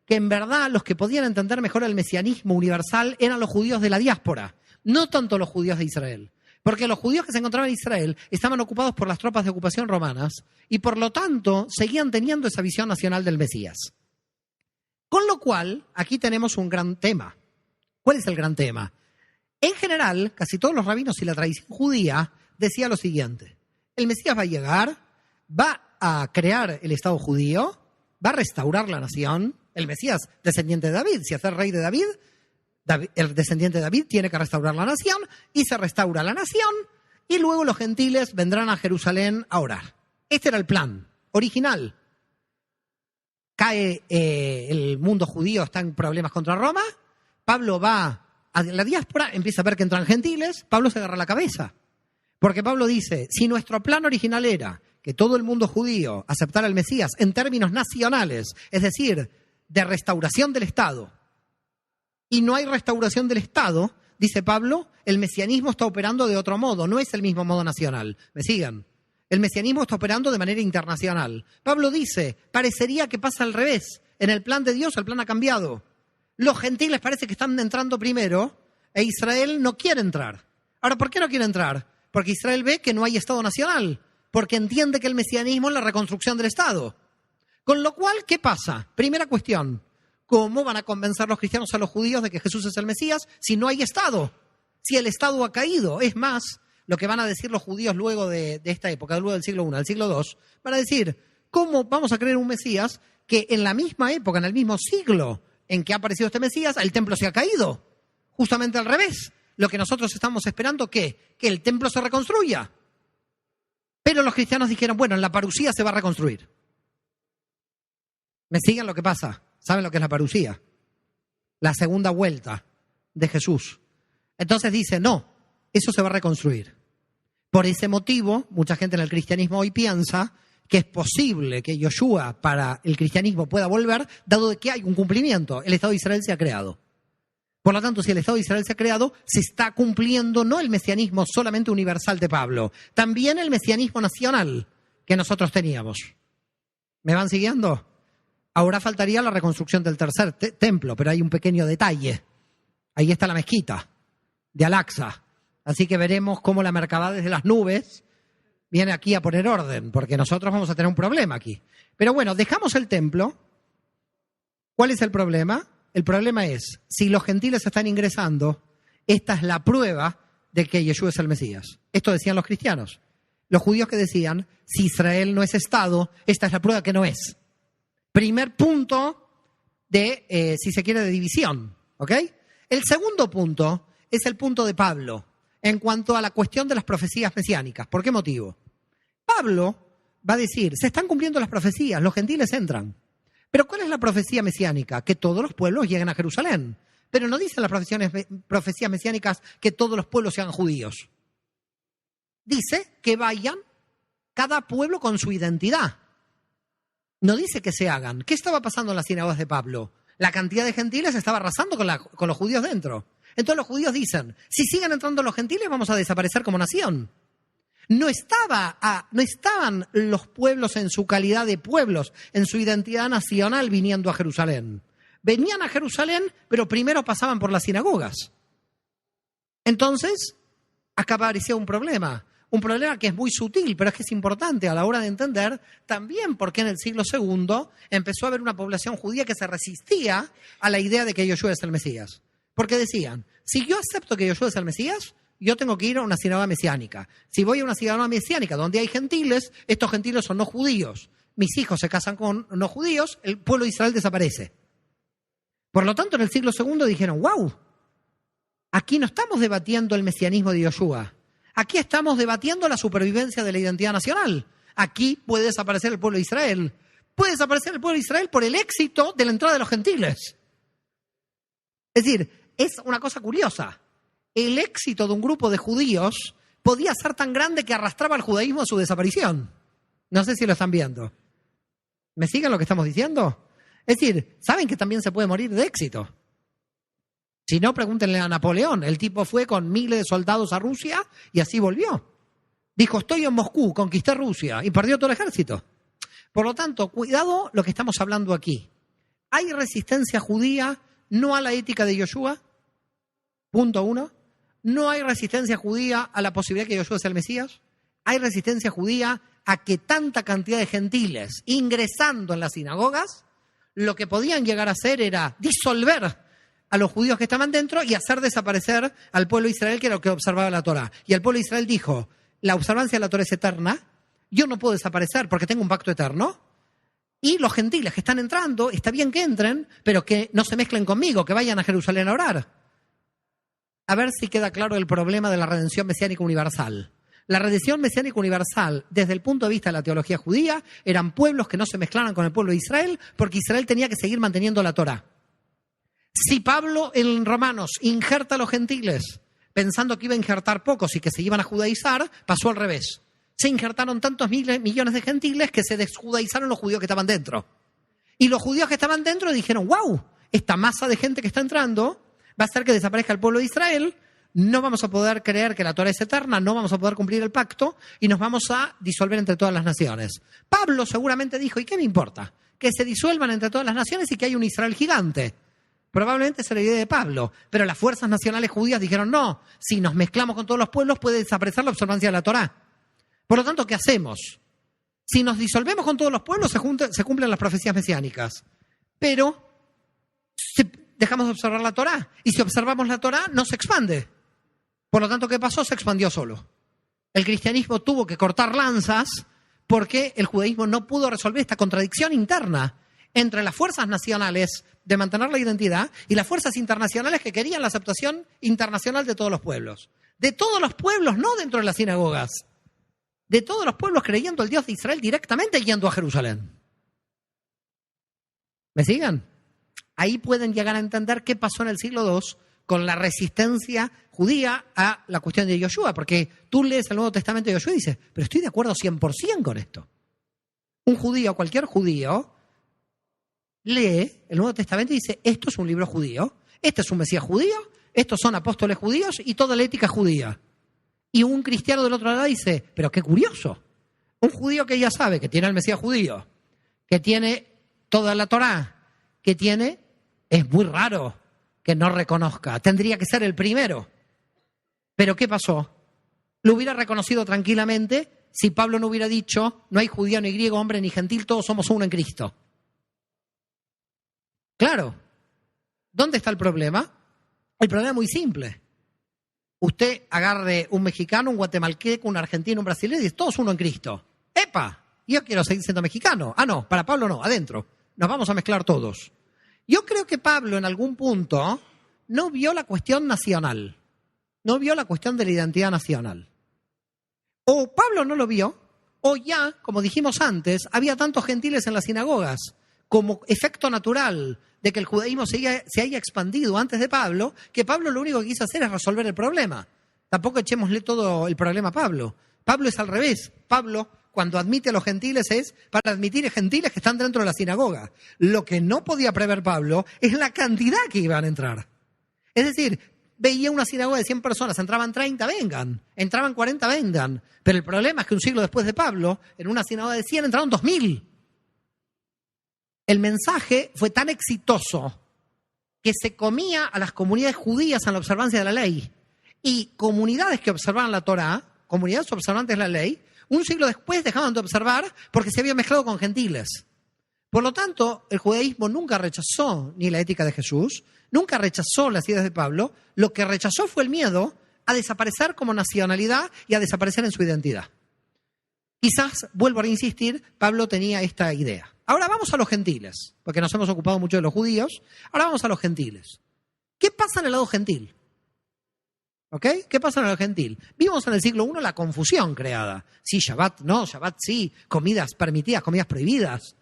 que en verdad los que podían entender mejor el mesianismo universal eran los judíos de la diáspora, no tanto los judíos de Israel. Porque los judíos que se encontraban en Israel estaban ocupados por las tropas de ocupación romanas y por lo tanto seguían teniendo esa visión nacional del Mesías. Con lo cual, aquí tenemos un gran tema. ¿Cuál es el gran tema? En general, casi todos los rabinos y la tradición judía decía lo siguiente: el Mesías va a llegar, va a crear el Estado judío, va a restaurar la nación. El Mesías, descendiente de David, si hace rey de David, el descendiente de David tiene que restaurar la nación y se restaura la nación y luego los gentiles vendrán a Jerusalén a orar. Este era el plan original. Cae el mundo judío, está en problemas contra Roma, Pablo va a la diáspora, empieza a ver que entran gentiles, Pablo se agarra la cabeza. Porque Pablo dice, si nuestro plan original era que todo el mundo judío aceptara al Mesías en términos nacionales, es decir, de restauración del Estado, y no hay restauración del Estado, dice Pablo, el mesianismo está operando de otro modo, no es el mismo modo nacional. ¿Me siguen? El mesianismo está operando de manera internacional. Pablo dice, parecería que pasa al revés. En el plan de Dios el plan ha cambiado. Los gentiles parece que están entrando primero e Israel no quiere entrar. Ahora, ¿por qué no quiere entrar? Porque Israel ve que no hay Estado nacional, porque entiende que el mesianismo es la reconstrucción del Estado. Con lo cual, ¿qué pasa? Primera cuestión, ¿cómo van a convencer los cristianos a los judíos de que Jesús es el Mesías si no hay Estado? Si el Estado ha caído. Es más, lo que van a decir los judíos luego de esta época, luego del siglo I, del siglo II, van a decir, ¿cómo vamos a creer un Mesías que en la misma época, en el mismo siglo en que ha aparecido este Mesías, el templo se ha caído? Justamente al revés. Lo que nosotros estamos esperando, ¿qué? Que el templo se reconstruya. Pero los cristianos dijeron, bueno, en la parusía se va a reconstruir. ¿Me siguen lo que pasa? ¿Saben lo que es la parusía? La segunda vuelta de Jesús. Entonces dice, no, eso se va a reconstruir. Por ese motivo, mucha gente en el cristianismo hoy piensa que es posible que Yoshua para el cristianismo pueda volver, dado de que hay un cumplimiento. El Estado de Israel se ha creado. Por lo tanto, si el Estado de Israel se ha creado, se está cumpliendo no el mesianismo solamente universal de Pablo, también el mesianismo nacional que nosotros teníamos. ¿Me van siguiendo? Ahora faltaría la reconstrucción del tercer templo, pero hay un pequeño detalle. Ahí está la mezquita de Al-Aqsa. Así que veremos cómo la Merkabah desde las nubes viene aquí a poner orden, porque nosotros vamos a tener un problema aquí. Pero bueno, dejamos el templo. ¿Cuál es el problema? El problema es, si los gentiles están ingresando, esta es la prueba de que Yeshua es el Mesías. Esto decían los cristianos. Los judíos que decían, si Israel no es Estado, esta es la prueba que no es. Primer punto de, si se quiere, de división. ¿Ok? El segundo punto es el punto de Pablo en cuanto a la cuestión de las profecías mesiánicas. ¿Por qué motivo? Pablo va a decir, se están cumpliendo las profecías, los gentiles entran. Pero ¿cuál es la profecía mesiánica? Que todos los pueblos lleguen a Jerusalén. Pero no dicen las profecías mesiánicas que todos los pueblos sean judíos. Dice que vayan cada pueblo con su identidad. No dice que se hagan. ¿Qué estaba pasando en las sinagogas de Pablo? La cantidad de gentiles estaba arrasando con los judíos dentro. Entonces los judíos dicen, si siguen entrando los gentiles vamos a desaparecer como nación. No estaban los pueblos en su calidad de pueblos, en su identidad nacional viniendo a Jerusalén. Venían a Jerusalén, pero primero pasaban por las sinagogas. Entonces, acá aparecía un problema que es muy sutil, pero es que es importante a la hora de entender también por qué en el siglo II empezó a haber una población judía que se resistía a la idea de que Yoshua es el Mesías. Porque decían, si yo acepto que Yoshua es el Mesías, yo tengo que ir a una sinagoga mesiánica. Si voy a una sinagoga mesiánica donde hay gentiles, estos gentiles son no judíos. Mis hijos se casan con no judíos, el pueblo de Israel desaparece. Por lo tanto, en el siglo II dijeron, wow, aquí no estamos debatiendo el mesianismo de Yoshua. Aquí estamos debatiendo la supervivencia de la identidad nacional. Aquí puede desaparecer el pueblo de Israel. puede desaparecer el pueblo de Israel por el éxito de la entrada de los gentiles. Es decir, es una cosa curiosa. El éxito de un grupo de judíos podía ser tan grande que arrastraba al judaísmo a su desaparición. No sé si lo están viendo. ¿Me siguen lo que estamos diciendo? Es decir, saben que también se puede morir de éxito. Si no, pregúntenle a Napoleón. El tipo fue con miles de soldados a Rusia y así volvió. Dijo, estoy en Moscú, conquisté Rusia y perdió todo el ejército. Por lo tanto, cuidado lo que estamos hablando aquí. ¿Hay resistencia judía no a la ética de Yoshua? Punto 1. ¿No hay resistencia judía a la posibilidad que Yoshua sea el Mesías? ¿Hay resistencia judía a que tanta cantidad de gentiles ingresando en las sinagogas, lo que podían llegar a hacer era disolver a los judíos que estaban dentro y hacer desaparecer al pueblo de Israel, que era lo que observaba la Torá? Y el pueblo de Israel dijo, la observancia de la Torá es eterna, yo no puedo desaparecer porque tengo un pacto eterno, y los gentiles que están entrando, está bien que entren, pero que no se mezclen conmigo, que vayan a Jerusalén a orar. A ver si queda claro el problema de la redención mesiánica universal. La redención mesiánica universal, desde el punto de vista de la teología judía, eran pueblos que no se mezclaran con el pueblo de Israel, porque Israel tenía que seguir manteniendo la Torá. Si Pablo en Romanos injerta a los gentiles, pensando que iba a injertar pocos y que se iban a judaizar, pasó al revés. Se injertaron tantos millones de gentiles que se desjudaizaron los judíos que estaban dentro. Y los judíos que estaban dentro dijeron, wow, esta masa de gente que está entrando va a hacer que desaparezca el pueblo de Israel, no vamos a poder creer que la Torá es eterna, no vamos a poder cumplir el pacto y nos vamos a disolver entre todas las naciones. Pablo seguramente dijo, ¿y qué me importa? Que se disuelvan entre todas las naciones y que hay un Israel gigante. Probablemente esa era la idea de Pablo, pero las fuerzas nacionales judías dijeron, no, si nos mezclamos con todos los pueblos puede desaparecer la observancia de la Torá. Por lo tanto, ¿qué hacemos? Si nos disolvemos con todos los pueblos, se cumplen las profecías mesiánicas. Pero dejamos de observar la Torá. Y si observamos la Torá, no se expande. Por lo tanto, ¿qué pasó? Se expandió solo. El cristianismo tuvo que cortar lanzas porque el judaísmo no pudo resolver esta contradicción interna entre las fuerzas nacionales de mantener la identidad y las fuerzas internacionales que querían la aceptación internacional de todos los pueblos. De todos los pueblos, no dentro de las sinagogas. De todos los pueblos creyendo al Dios de Israel directamente yendo a Jerusalén. ¿Me siguen? Ahí pueden llegar a entender qué pasó en el siglo II con la resistencia judía a la cuestión de Yoshua, porque tú lees el Nuevo Testamento de Yoshua y dices, pero estoy de acuerdo 100% con esto. Un judío, cualquier judío, lee el Nuevo Testamento y dice, esto es un libro judío, este es un Mesías judío, estos son apóstoles judíos y toda la ética judía. Y un cristiano del otro lado dice, pero qué curioso, un judío que ya sabe que tiene el Mesías judío, que tiene toda la Torá, que tiene, es muy raro que no reconozca, tendría que ser el primero. Pero ¿qué pasó? Lo hubiera reconocido tranquilamente si Pablo no hubiera dicho, no hay judío ni griego, hombre ni gentil, todos somos uno en Cristo. Claro. ¿Dónde está el problema? El problema es muy simple. Usted agarre un mexicano, un guatemalteco, un argentino, un brasileño y dice, todos uno en Cristo. ¡Epa! Yo quiero seguir siendo mexicano. Ah, no, para Pablo no, adentro. Nos vamos a mezclar todos. Yo creo que Pablo en algún punto no vio la cuestión nacional. No vio la cuestión de la identidad nacional. O Pablo no lo vio, o ya, como dijimos antes, había tantos gentiles en las sinagogas como efecto natural de que el judaísmo se haya expandido antes de Pablo, que Pablo lo único que quiso hacer es resolver el problema. Tampoco echémosle todo el problema a Pablo. Pablo es al revés. Pablo, cuando admite a los gentiles, es para admitir a gentiles que están dentro de la sinagoga. Lo que no podía prever Pablo es la cantidad que iban a entrar. Es decir, veía una sinagoga de 100 personas, entraban 30, vengan. Entraban 40, vengan. Pero el problema es que un siglo después de Pablo, en una sinagoga de 100 entraron 2000. El mensaje fue tan exitoso que se comía a las comunidades judías en la observancia de la ley. Y comunidades que observaban la Torá, comunidades observantes de la ley, un siglo después dejaban de observar porque se habían mezclado con gentiles. Por lo tanto, el judaísmo nunca rechazó ni la ética de Jesús, nunca rechazó las ideas de Pablo, lo que rechazó fue el miedo a desaparecer como nacionalidad y a desaparecer en su identidad. Quizás, vuelvo a insistir, Pablo tenía esta idea. Ahora vamos a los gentiles, porque nos hemos ocupado mucho de los judíos. Ahora vamos a los gentiles. ¿Qué pasa en el lado gentil? ¿Ok? ¿Qué pasa en el gentil? Vimos en el siglo I la confusión creada. Sí, Shabbat no, Shabbat sí, comidas permitidas, comidas prohibidas.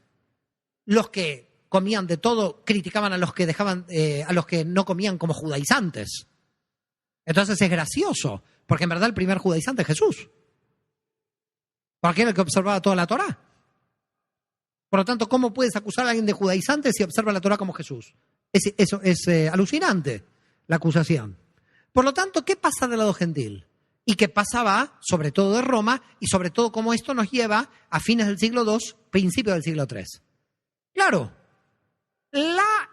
Los que comían de todo criticaban a los que a los que no comían como judaizantes. Entonces es gracioso, porque en verdad el primer judaizante es Jesús. Porque era el que observaba toda la Torá. Por lo tanto, ¿cómo puedes acusar a alguien de judaizante si observa la Torá como Jesús? Eso es alucinante, la acusación. Por lo tanto, ¿qué pasa del lado gentil? Y qué pasaba, sobre todo de Roma, y sobre todo cómo esto nos lleva a fines del siglo II, principios del siglo III. Claro,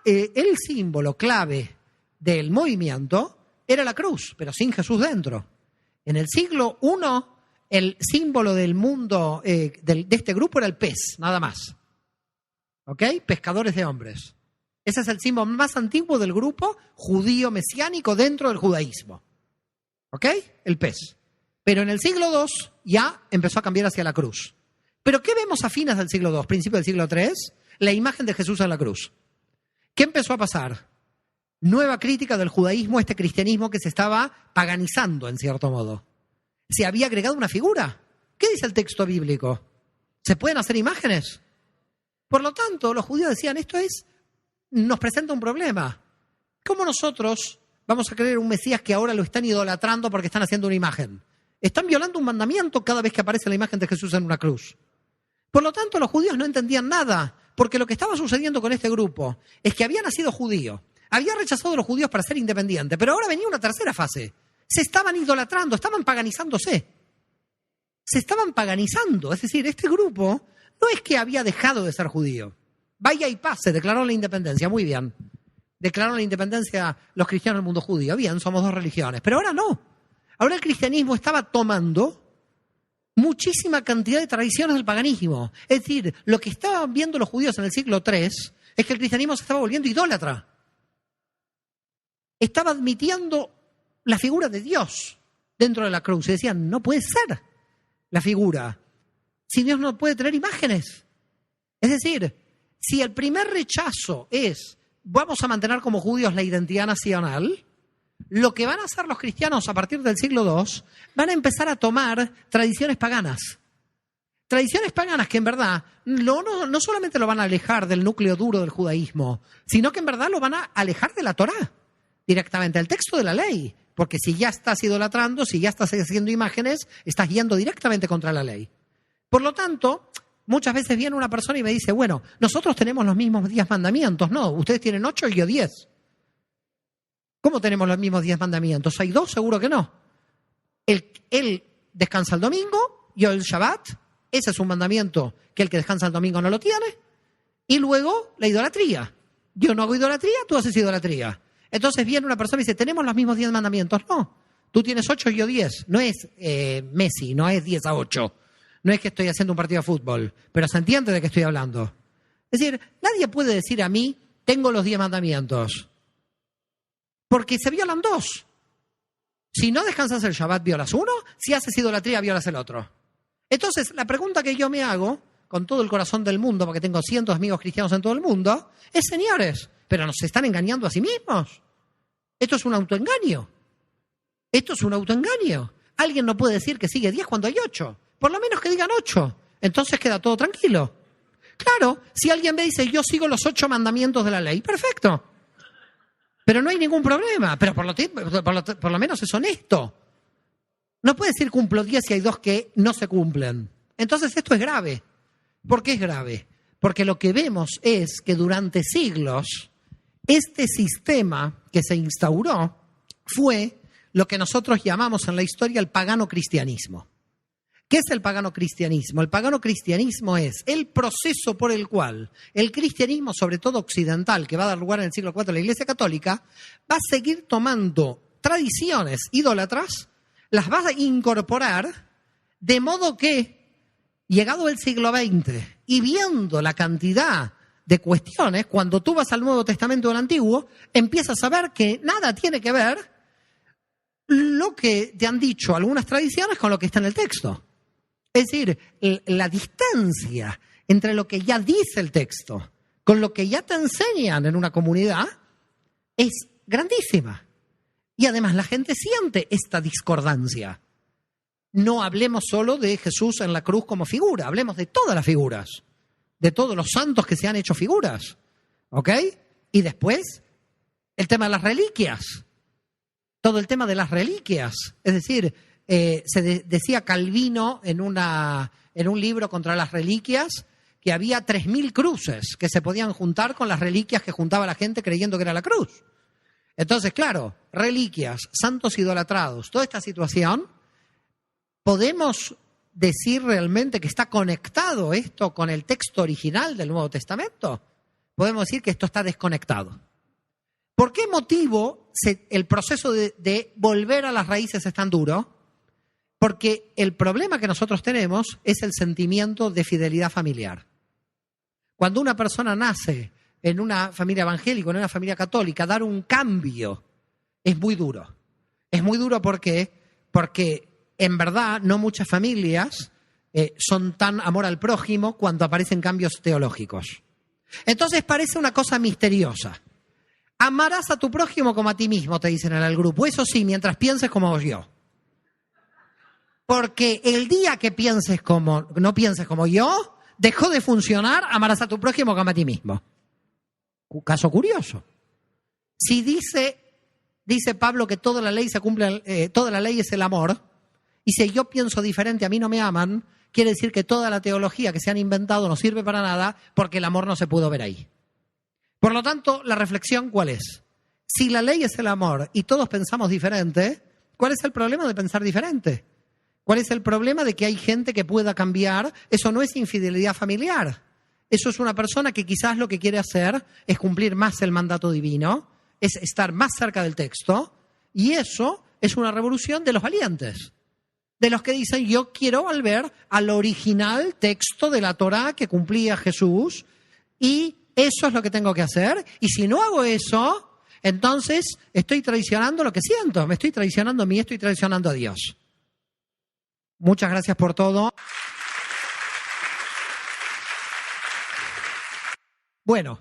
el símbolo clave del movimiento era la cruz, pero sin Jesús dentro. En el siglo I, el símbolo del mundo de este grupo era el pez, nada más. ¿Ok? Pescadores de hombres. Ese es el símbolo más antiguo del grupo judío mesiánico dentro del judaísmo. ¿Ok? El pez. Pero en el siglo II ya empezó a cambiar hacia la cruz. ¿Pero qué vemos a fines del siglo II, principio del siglo III? La imagen de Jesús en la cruz. ¿Qué empezó a pasar? Nueva crítica del judaísmo, este cristianismo que se estaba paganizando en cierto modo. Se había agregado una figura. ¿Qué dice el texto bíblico? ¿Se pueden hacer imágenes? Por lo tanto, los judíos decían, nos presenta un problema. ¿Cómo nosotros vamos a creer un Mesías que ahora lo están idolatrando porque están haciendo una imagen? Están violando un mandamiento cada vez que aparece la imagen de Jesús en una cruz. Por lo tanto, los judíos no entendían nada, porque lo que estaba sucediendo con este grupo es que había nacido judío, había rechazado a los judíos para ser independiente, pero ahora venía una tercera fase. Se estaban idolatrando, estaban paganizándose. Se estaban paganizando, es decir, este grupo no es que había dejado de ser judío. Vaya y pase, declaró la independencia, muy bien. Declararon la independencia los cristianos del mundo judío, bien, somos dos religiones, pero ahora no. Ahora el cristianismo estaba tomando muchísima cantidad de tradiciones del paganismo. Es decir, lo que estaban viendo los judíos en el siglo III es que el cristianismo se estaba volviendo idólatra. Estaba admitiendo la figura de Dios dentro de la cruz. Y decían, no puede ser la figura si Dios no puede tener imágenes. Es decir, si el primer rechazo es vamos a mantener como judíos la identidad nacional, lo que van a hacer los cristianos a partir del siglo II, van a empezar a tomar tradiciones paganas. Tradiciones paganas que en verdad no solamente lo van a alejar del núcleo duro del judaísmo, sino que en verdad lo van a alejar de la Torá, directamente, al texto de la ley. Porque si ya estás idolatrando, si ya estás haciendo imágenes, estás yendo directamente contra la ley. Por lo tanto, muchas veces viene una persona y me dice, bueno, nosotros tenemos los mismos 10 mandamientos. No, ustedes tienen 8 y yo 10. ¿Cómo tenemos los mismos 10 mandamientos? ¿Hay 2? Seguro que no. Él descansa el domingo, yo el Shabbat. Ese es un mandamiento que el que descansa el domingo no lo tiene. Y luego la idolatría. Yo no hago idolatría, tú haces idolatría. Entonces viene una persona y dice, tenemos los mismos 10 mandamientos. No, tú tienes 8 y yo 10. No es Messi, no es 10-8. No es que estoy haciendo un partido de fútbol, pero se entiende de qué estoy hablando. Es decir, nadie puede decir a mí, tengo los 10 mandamientos. Porque se violan 2. Si no descansas el Shabbat, violas uno. Si haces idolatría, violas el otro. Entonces, la pregunta que yo me hago, con todo el corazón del mundo, porque tengo cientos de amigos cristianos en todo el mundo, es, señores, pero nos están engañando a sí mismos. Esto es un autoengaño. Esto es un autoengaño. Alguien no puede decir que sigue 10 cuando hay 8. Por lo menos que digan 8. Entonces queda todo tranquilo. Claro, si alguien me dice, yo sigo los 8 mandamientos de la ley, perfecto. Pero no hay ningún problema. Pero por lo menos es honesto. No puede decir cumplo 10 si hay 2 que no se cumplen. Entonces esto es grave. ¿Por qué es grave? Porque lo que vemos es que durante siglos este sistema que se instauró fue lo que nosotros llamamos en la historia el pagano cristianismo. ¿Qué es el pagano cristianismo? El pagano cristianismo es el proceso por el cual el cristianismo, sobre todo occidental, que va a dar lugar en el siglo IV a la Iglesia Católica, va a seguir tomando tradiciones idólatras, las va a incorporar, de modo que, llegado el siglo XX y viendo la cantidad de cuestiones, cuando tú vas al Nuevo Testamento o al Antiguo, empiezas a ver que nada tiene que ver lo que te han dicho algunas tradiciones con lo que está en el texto. Es decir, la distancia entre lo que ya dice el texto con lo que ya te enseñan en una comunidad es grandísima. Y además la gente siente esta discordancia. No hablemos solo de Jesús en la cruz como figura, hablemos de todas las figuras. de todos los santos que se han hecho figuras. ¿Ok? Y después, el tema de las reliquias. Todo el tema de las reliquias. Es decir, decía Calvino en un libro contra las reliquias que había 3.000 cruces que se podían juntar con las reliquias que juntaba la gente creyendo que era la cruz. Entonces, claro, reliquias, santos idolatrados, toda esta situación, ¿podemos decir realmente que está conectado esto con el texto original del Nuevo Testamento? Podemos decir que esto está desconectado. ¿Por qué motivo el proceso de volver a las raíces es tan duro? Porque el problema que nosotros tenemos es el sentimiento de fidelidad familiar. Cuando una persona nace en una familia evangélica, en una familia católica, dar un cambio es muy duro. Es muy duro porque en verdad no muchas familias son tan amor al prójimo cuando aparecen cambios teológicos. Entonces parece una cosa misteriosa. Amarás a tu prójimo como a ti mismo, te dicen en el grupo. Eso sí, mientras pienses como yo. Porque el día que no pienses como yo, dejó de funcionar, amarás a tu prójimo como a ti mismo. Caso curioso. Si dice Pablo que toda la ley se cumple, toda la ley es el amor, y si yo pienso diferente, a mí no me aman, quiere decir que toda la teología que se han inventado no sirve para nada porque el amor no se pudo ver ahí. Por lo tanto, la reflexión, ¿cuál es? Si la ley es el amor y todos pensamos diferente, ¿cuál es el problema de pensar diferente? ¿Cuál es el problema de que hay gente que pueda cambiar? Eso no es infidelidad familiar. Eso es una persona que quizás lo que quiere hacer es cumplir más el mandato divino, es estar más cerca del texto, y eso es una revolución de los valientes, de los que dicen yo quiero volver al original texto de la Torá que cumplía Jesús, y eso es lo que tengo que hacer, y si no hago eso, entonces estoy traicionando lo que siento, me estoy traicionando a mí, estoy traicionando a Dios. Muchas gracias por todo. Bueno,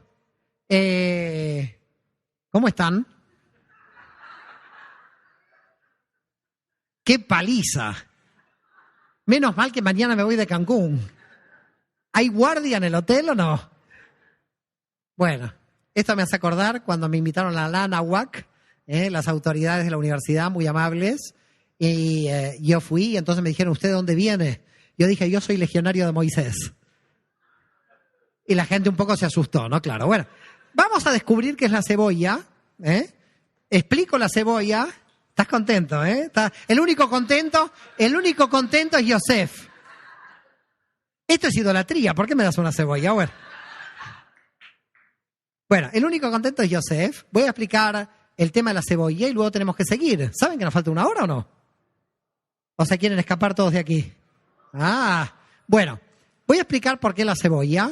¿cómo están? ¡Qué paliza! Menos mal que mañana me voy de Cancún. ¿Hay guardia en el hotel o no? Bueno, esto me hace acordar cuando me invitaron a la Anáhuac, las autoridades de la universidad, muy amables, y yo fui, y entonces me dijeron, ¿usted de dónde viene? Yo dije, yo soy legionario de Moisés. Y la gente un poco se asustó, ¿no? Claro, bueno, vamos a descubrir qué es la cebolla, Explico la cebolla. ¿Estás contento, El único contento es Yosef. Esto es idolatría, ¿por qué me das una cebolla? Bueno, el único contento es Yosef. Voy a explicar el tema de la cebolla y luego tenemos que seguir. ¿Saben que nos falta 1 hora o no? ¿O se quieren escapar todos de aquí? Bueno, voy a explicar por qué la cebolla.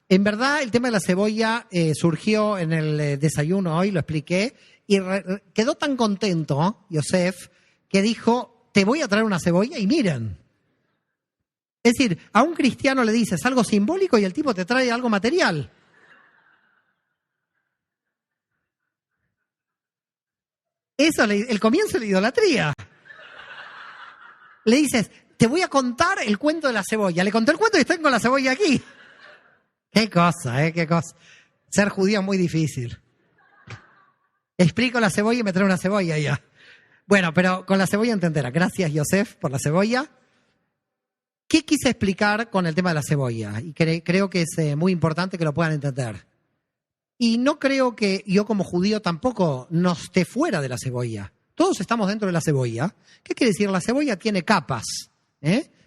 En verdad, el tema de la cebolla surgió en el desayuno hoy, lo expliqué, y quedó tan contento Yosef que dijo, te voy a traer una cebolla y miren. Es decir, a un cristiano le dices algo simbólico y el tipo te trae algo material. Eso es el comienzo de la idolatría. Le dices, te voy a contar el cuento de la cebolla. Le conté el cuento y estoy con la cebolla aquí. Qué cosa, qué cosa. Ser judío es muy difícil. Explico la cebolla y me trae una cebolla ya. Bueno, pero con la cebolla entendera. Gracias, Yosef, por la cebolla. ¿Qué quise explicar con el tema de la cebolla? Y creo que es muy importante que lo puedan entender. Y no creo que yo como judío tampoco no esté fuera de la cebolla. Todos estamos dentro de la cebolla. ¿Qué quiere decir? La cebolla tiene capas.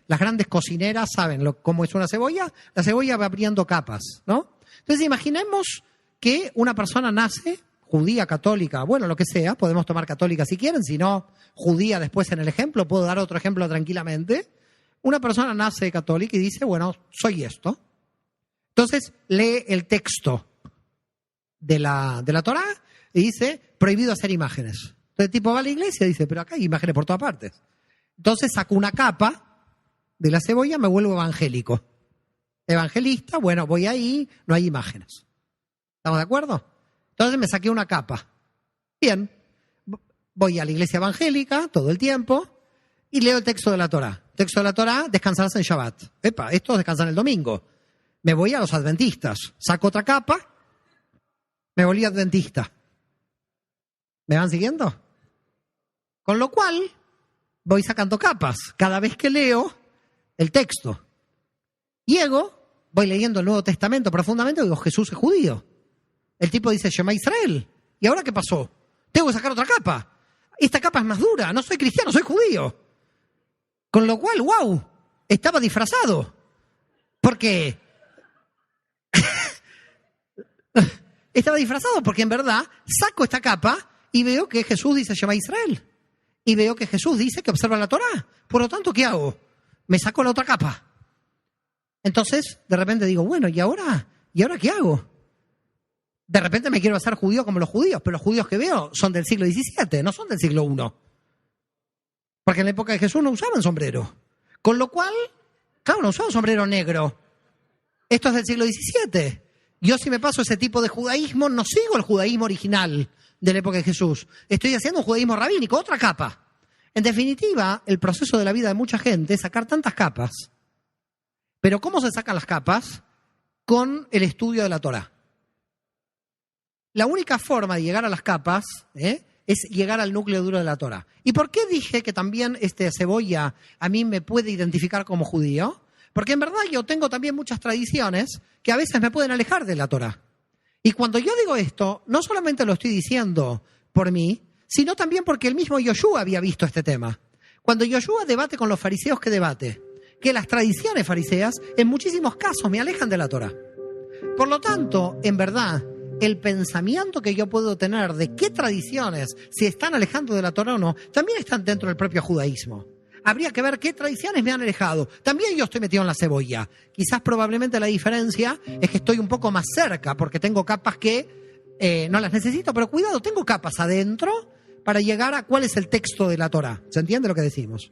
Las grandes cocineras saben cómo es una cebolla. La cebolla va abriendo capas, ¿no? Entonces imaginemos que una persona nace, judía, católica, bueno, lo que sea, podemos tomar católica si quieren, si no, judía después en el ejemplo, puedo dar otro ejemplo tranquilamente. Una persona nace católica y dice, bueno, soy esto. Entonces lee el texto de la Torá y dice, prohibido hacer imágenes. Entonces el tipo va a la iglesia y dice, pero acá hay imágenes por todas partes. Entonces saco una capa de la cebolla, me vuelvo evangélico. Evangelista, bueno, voy ahí, no hay imágenes. ¿Estamos de acuerdo? Entonces me saqué una capa. Bien, voy a la iglesia evangélica todo el tiempo y leo el texto de la Torá. El texto de la Torá, descansarás en Shabbat. Epa, estos descansan el domingo. me voy a los adventistas. Saco otra capa, me volví adventista. ¿Me van siguiendo? Con lo cual, voy sacando capas cada vez que leo el texto. Llego, voy leyendo el Nuevo Testamento profundamente, digo, Jesús es judío. El tipo dice, Shema Israel. ¿Y ahora qué pasó? Tengo que sacar otra capa. Esta capa es más dura, no soy cristiano, soy judío. Con lo cual, wow, estaba disfrazado. Porque estaba disfrazado porque en verdad saco esta capa y veo que Jesús dice Shema Israel. Y veo que Jesús dice que observa la Torá. Por lo tanto, ¿qué hago? Me saco la otra capa. Entonces, de repente digo, bueno, ¿y ahora qué hago? De repente me quiero hacer judío como los judíos, pero los judíos que veo son del siglo XVII, no son del siglo I. Porque en la época de Jesús no usaban sombrero. Con lo cual, claro, no usaban sombrero negro. Esto es del siglo XVII. Yo si me paso ese tipo de judaísmo, no sigo el judaísmo original de la época de Jesús. Estoy haciendo un judaísmo rabínico, otra capa. En definitiva, el proceso de la vida de mucha gente es sacar tantas capas. Pero ¿cómo se sacan las capas? Con el estudio de la Torá. La única forma de llegar a las capas es llegar al núcleo duro de la Torá. ¿Y por qué dije que también cebolla a mí me puede identificar como judío? Porque en verdad yo tengo también muchas tradiciones que a veces me pueden alejar de la Torá. Y cuando yo digo esto, no solamente lo estoy diciendo por mí, sino también porque el mismo Yoshua había visto este tema. Cuando Yoshua debate con los fariseos, ¿qué debate? Que las tradiciones fariseas en muchísimos casos me alejan de la Torá. Por lo tanto, en verdad, el pensamiento que yo puedo tener de qué tradiciones se están alejando de la Torá o no, también están dentro del propio judaísmo. Habría que ver qué tradiciones me han alejado. También yo estoy metido en la cebolla. Quizás probablemente la diferencia es que estoy un poco más cerca porque tengo capas que no las necesito, pero cuidado, tengo capas adentro para llegar a cuál es el texto de la Torá. ¿Se entiende lo que decimos?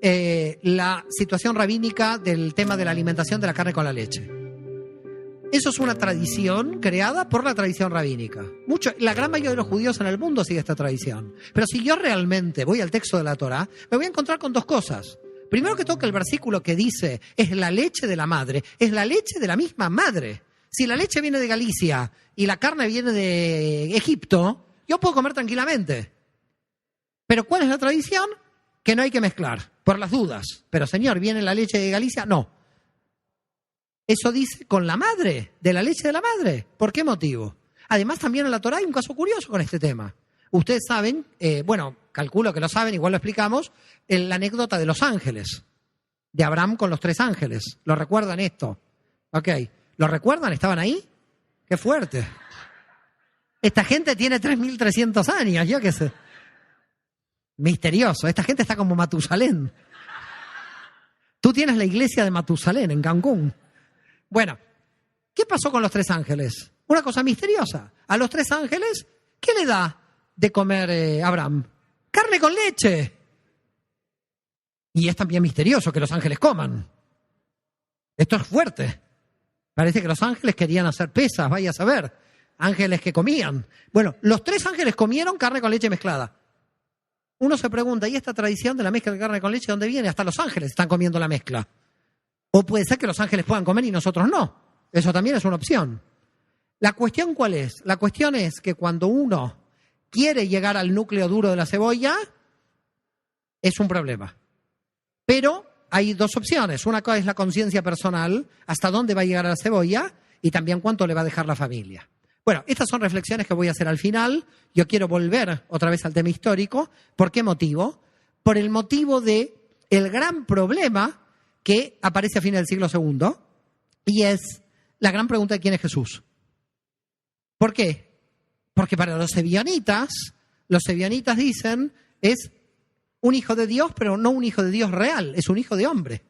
La situación rabínica del tema de la alimentación de la carne con la leche. Eso es una tradición creada por la tradición rabínica. La gran mayoría de los judíos en el mundo sigue esta tradición. Pero si yo realmente voy al texto de la Torá, me voy a encontrar con dos cosas. Primero que todo, que el versículo que dice es la leche de la madre, es la leche de la misma madre. Si la leche viene de Galicia y la carne viene de Egipto, yo puedo comer tranquilamente. Pero ¿cuál es la tradición? Que no hay que mezclar, por las dudas. Pero señor, ¿viene la leche de Galicia? No. Eso dice con la madre, de la leche de la madre. ¿Por qué motivo? Además, también en la Torá hay un caso curioso con este tema. Ustedes saben, calculo que lo saben, igual lo explicamos, la anécdota de los ángeles, de Abraham con los 3 ángeles. ¿Lo recuerdan esto? Ok. ¿Lo recuerdan? ¿Estaban ahí? ¡Qué fuerte! Esta gente tiene 3.300 años, yo qué sé. Misterioso. Esta gente está como Matusalén. Tú tienes la iglesia de Matusalén en Cancún. Bueno, ¿qué pasó con los 3 ángeles? Una cosa misteriosa. A los 3 ángeles, ¿qué le da de comer Abraham? Carne con leche. Y es también misterioso que los ángeles coman. Esto es fuerte. Parece que los ángeles querían hacer pesas, vaya a saber. Ángeles que comían. Bueno, los 3 ángeles comieron carne con leche mezclada. Uno se pregunta, ¿y esta tradición de la mezcla de carne con leche dónde viene? Hasta los ángeles están comiendo la mezcla. O puede ser que los ángeles puedan comer y nosotros no. Eso también es una opción. ¿La cuestión cuál es? La cuestión es que cuando uno quiere llegar al núcleo duro de la cebolla, es un problema. Pero hay 2 opciones. Una cosa es la conciencia personal, hasta dónde va a llegar a la cebolla, y también cuánto le va a dejar la familia. Bueno, estas son reflexiones que voy a hacer al final. Yo quiero volver otra vez al tema histórico. ¿Por qué motivo? Por el motivo de el gran problema que aparece a fines del siglo II, y es la gran pregunta de quién es Jesús. ¿Por qué? Porque para los ebionitas dicen es un hijo de Dios, pero no un hijo de Dios real, es un hijo de hombre.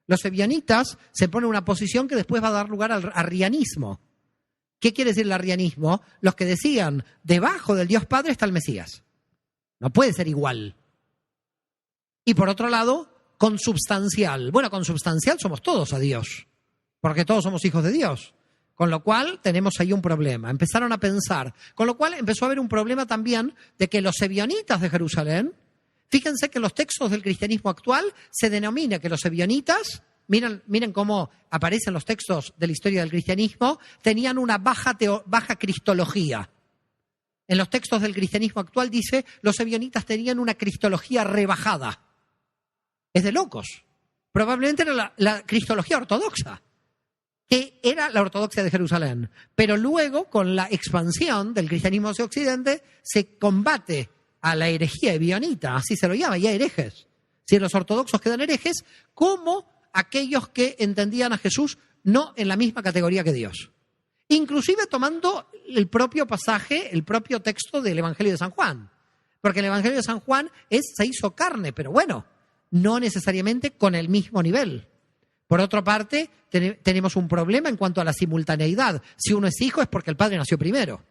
Los ebionitas se ponen en una posición que después va a dar lugar al arrianismo. ¿Qué quiere decir el arrianismo? Los que decían, debajo del Dios Padre está el Mesías. No puede ser igual. Y por otro lado, consubstancial. Bueno, consubstancial somos todos a Dios, porque todos somos hijos de Dios. Con lo cual tenemos ahí un problema. Empezaron a pensar. Con lo cual empezó a haber un problema también de que los ebionitas de Jerusalén, fíjense que en los textos del cristianismo actual se denomina que los ebionitas miren cómo aparecen los textos de la historia del cristianismo, tenían una baja cristología. En los textos del cristianismo actual dice, los ebionitas tenían una cristología rebajada. Es de locos. Probablemente era la cristología ortodoxa, que era la ortodoxia de Jerusalén. Pero luego, con la expansión del cristianismo hacia Occidente, se combate a la herejía ebionita, así se lo llama, y a herejes. Si los ortodoxos quedan herejes, como aquellos que entendían a Jesús no en la misma categoría que Dios. Inclusive tomando el propio pasaje, el propio texto del Evangelio de San Juan. Porque el Evangelio de San Juan se hizo carne, pero bueno, no necesariamente con el mismo nivel. Por otra parte, tenemos un problema en cuanto a la simultaneidad. Si uno es hijo es porque el padre nació primero.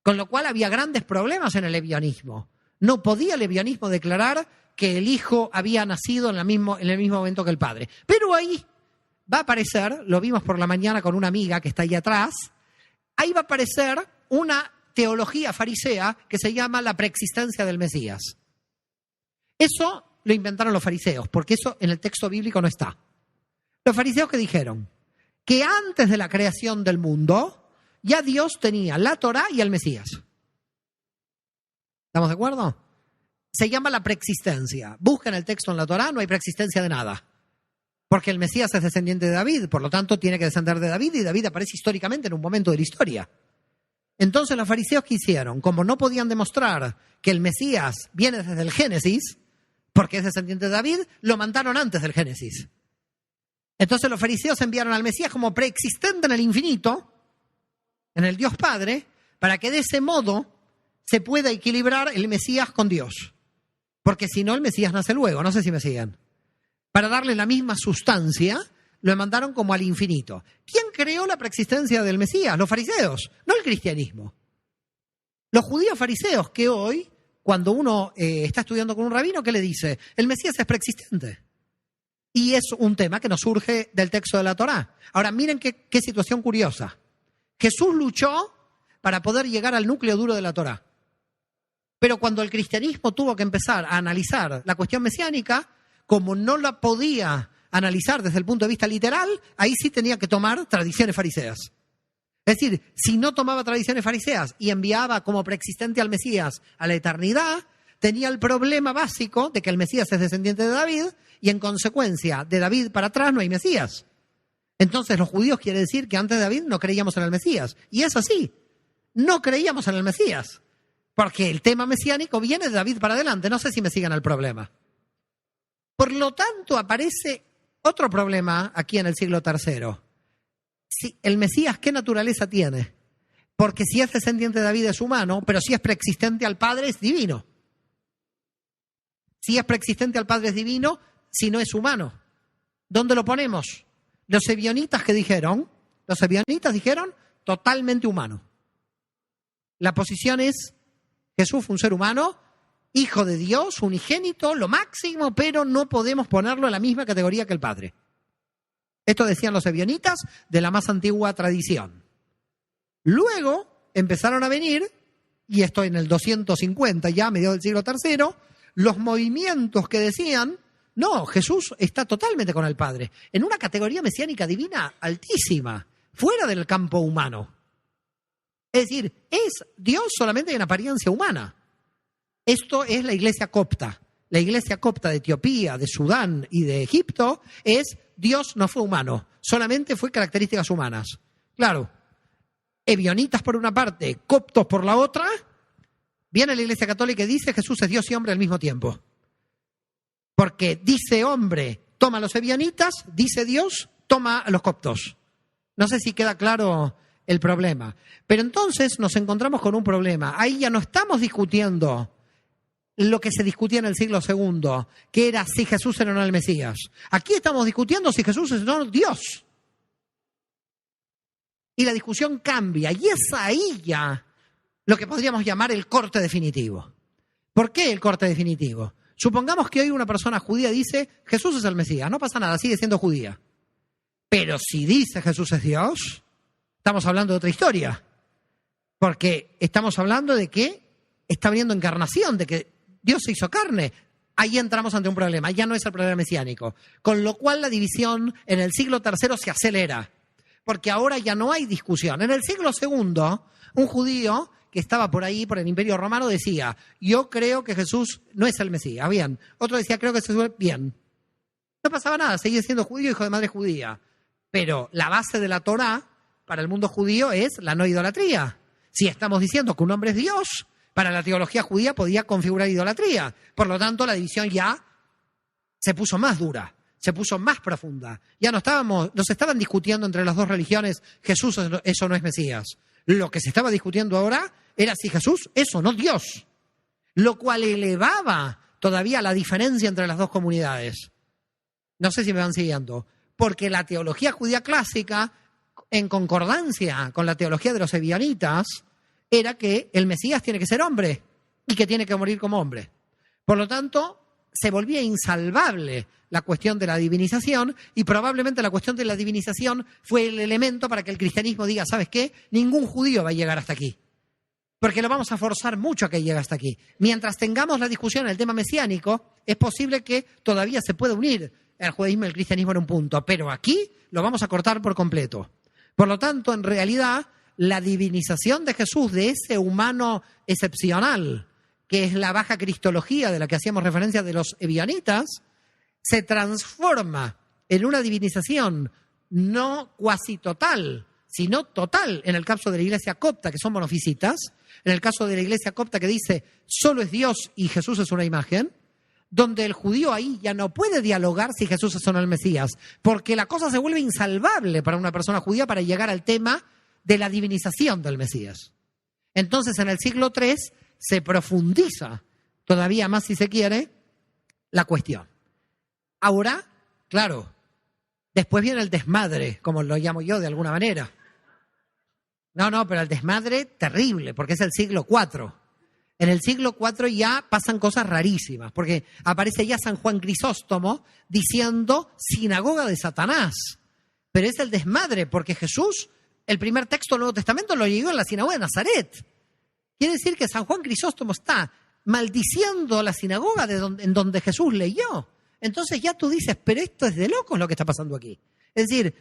Con lo cual había grandes problemas en el ebionismo. No podía el ebionismo declarar que el hijo había nacido en el mismo momento que el padre. Pero ahí va a aparecer, lo vimos por la mañana con una amiga que está ahí atrás, ahí va a aparecer una teología farisea que se llama la preexistencia del Mesías. Eso lo inventaron los fariseos, porque eso en el texto bíblico no está. Los fariseos que dijeron que antes de la creación del mundo ya Dios tenía la Torá y el Mesías. ¿Estamos de acuerdo? Se llama la preexistencia. Busquen el texto en la Torá, no hay preexistencia de nada. Porque el Mesías es descendiente de David, por lo tanto tiene que descender de David, y David aparece históricamente en un momento de la historia. Entonces los fariseos, ¿qué hicieron? Como no podían demostrar que el Mesías viene desde el Génesis, porque es descendiente de David, lo mandaron antes del Génesis. Entonces los fariseos enviaron al Mesías como preexistente en el infinito, en el Dios Padre, para que de ese modo se pueda equilibrar el Mesías con Dios. Porque si no, el Mesías nace luego, no sé si me siguen. Para darle la misma sustancia, lo mandaron como al infinito. ¿Quién creó la preexistencia del Mesías? Los fariseos, no el cristianismo. Los judíos fariseos que hoy, cuando uno está estudiando con un rabino, ¿qué le dice? El Mesías es preexistente. Y es un tema que nos surge del texto de la Torá. Ahora, miren qué situación curiosa. Jesús luchó para poder llegar al núcleo duro de la Torá. Pero cuando el cristianismo tuvo que empezar a analizar la cuestión mesiánica, como no la podía analizar desde el punto de vista literal, ahí sí tenía que tomar tradiciones fariseas. Es decir, si no tomaba tradiciones fariseas y enviaba como preexistente al Mesías a la eternidad, tenía el problema básico de que el Mesías es descendiente de David y en consecuencia de David para atrás no hay Mesías. Entonces los judíos quiere decir que antes de David no creíamos en el Mesías. Y es así, no creíamos en el Mesías. Porque el tema mesiánico viene de David para adelante. No sé si me sigan el problema. Por lo tanto, aparece otro problema aquí en el siglo III. Si el Mesías, ¿qué naturaleza tiene? Porque si es descendiente de David es humano, pero si es preexistente al Padre es divino. Si es preexistente al Padre es divino, si no es humano. ¿Dónde lo ponemos? Los ebionitas dijeron totalmente humano. La posición es Jesús fue un ser humano, hijo de Dios, unigénito, lo máximo, pero no podemos ponerlo en la misma categoría que el Padre. Esto decían los ebionitas de la más antigua tradición. Luego empezaron a venir, y esto en el 250, ya a mediados del siglo III, los movimientos que decían, no, Jesús está totalmente con el Padre, en una categoría mesiánica divina altísima, fuera del campo humano. Es decir, es Dios solamente en apariencia humana. Esto es la iglesia copta. La iglesia copta de Etiopía, de Sudán y de Egipto es Dios no fue humano, solamente fue características humanas. Claro, ebionitas por una parte, coptos por la otra, viene la iglesia católica y dice Jesús es Dios y hombre al mismo tiempo. Porque dice hombre, toma a los ebionitas, dice Dios, toma a los coptos. No sé si queda claro el problema. Pero entonces nos encontramos con un problema. Ahí ya no estamos discutiendo lo que se discutía en el siglo II, que era si Jesús era o no el Mesías. Aquí estamos discutiendo si Jesús es o no Dios. Y la discusión cambia. Y es ahí ya lo que podríamos llamar el corte definitivo. ¿Por qué el corte definitivo? Supongamos que hoy una persona judía dice Jesús es el Mesías. No pasa nada, sigue siendo judía. Pero si dice Jesús es Dios, estamos hablando de otra historia. Porque estamos hablando de que está habiendo encarnación, de que Dios se hizo carne. ahí entramos ante un problema, ya no es el problema mesiánico. Con lo cual la división en el siglo III se acelera, porque ahora ya no hay discusión. En el siglo II, un judío que estaba por ahí, por el Imperio Romano, decía, yo creo que Jesús no es el Mesías, bien. Otro decía, creo que Jesús es bien. No pasaba nada, seguía siendo judío, hijo de madre judía. Pero la base de la Torá para el mundo judío es la no idolatría. Si estamos diciendo que un hombre es Dios, para la teología judía podía configurar idolatría. Por lo tanto, la división ya se puso más dura, se puso más profunda. Ya no estaban discutiendo entre las dos religiones, Jesús eso no es Mesías. Lo que se estaba discutiendo ahora era si Jesús es o no Dios, lo cual elevaba todavía la diferencia entre las dos comunidades. No sé si me van siguiendo, porque la teología judía clásica, en concordancia con la teología de los ebionitas, era que el Mesías tiene que ser hombre y que tiene que morir como hombre. Por lo tanto, se volvía insalvable la cuestión de la divinización y probablemente la cuestión de la divinización fue el elemento para que el cristianismo diga, ¿sabes qué? Ningún judío va a llegar hasta aquí, porque lo vamos a forzar mucho a que llegue hasta aquí. Mientras tengamos la discusión en el tema mesiánico, es posible que todavía se pueda unir el judaísmo y el cristianismo en un punto, pero aquí lo vamos a cortar por completo. Por lo tanto, en realidad, la divinización de Jesús, de ese humano excepcional, que es la baja cristología de la que hacíamos referencia de los ebionitas, se transforma en una divinización no cuasi total, sino total en el caso de la iglesia copta, que son monofisitas, en el caso de la iglesia copta que dice solo es Dios y Jesús es una imagen, donde el judío ahí ya no puede dialogar si Jesús es o no el Mesías, porque la cosa se vuelve insalvable para una persona judía para llegar al tema de la divinización del Mesías. Entonces, en el siglo III se profundiza todavía más, si se quiere, la cuestión. Ahora, claro, después viene el desmadre, como lo llamo yo de alguna manera. No, pero el desmadre terrible, porque es el siglo IV. En el siglo IV ya pasan cosas rarísimas, porque aparece ya San Juan Crisóstomo diciendo sinagoga de Satanás. Pero es el desmadre, porque Jesús, el primer texto del Nuevo Testamento lo leyó en la sinagoga de Nazaret. Quiere decir que San Juan Crisóstomo está maldiciendo la sinagoga en donde Jesús leyó. Entonces ya tú dices, pero esto es de locos lo que está pasando aquí. Es decir,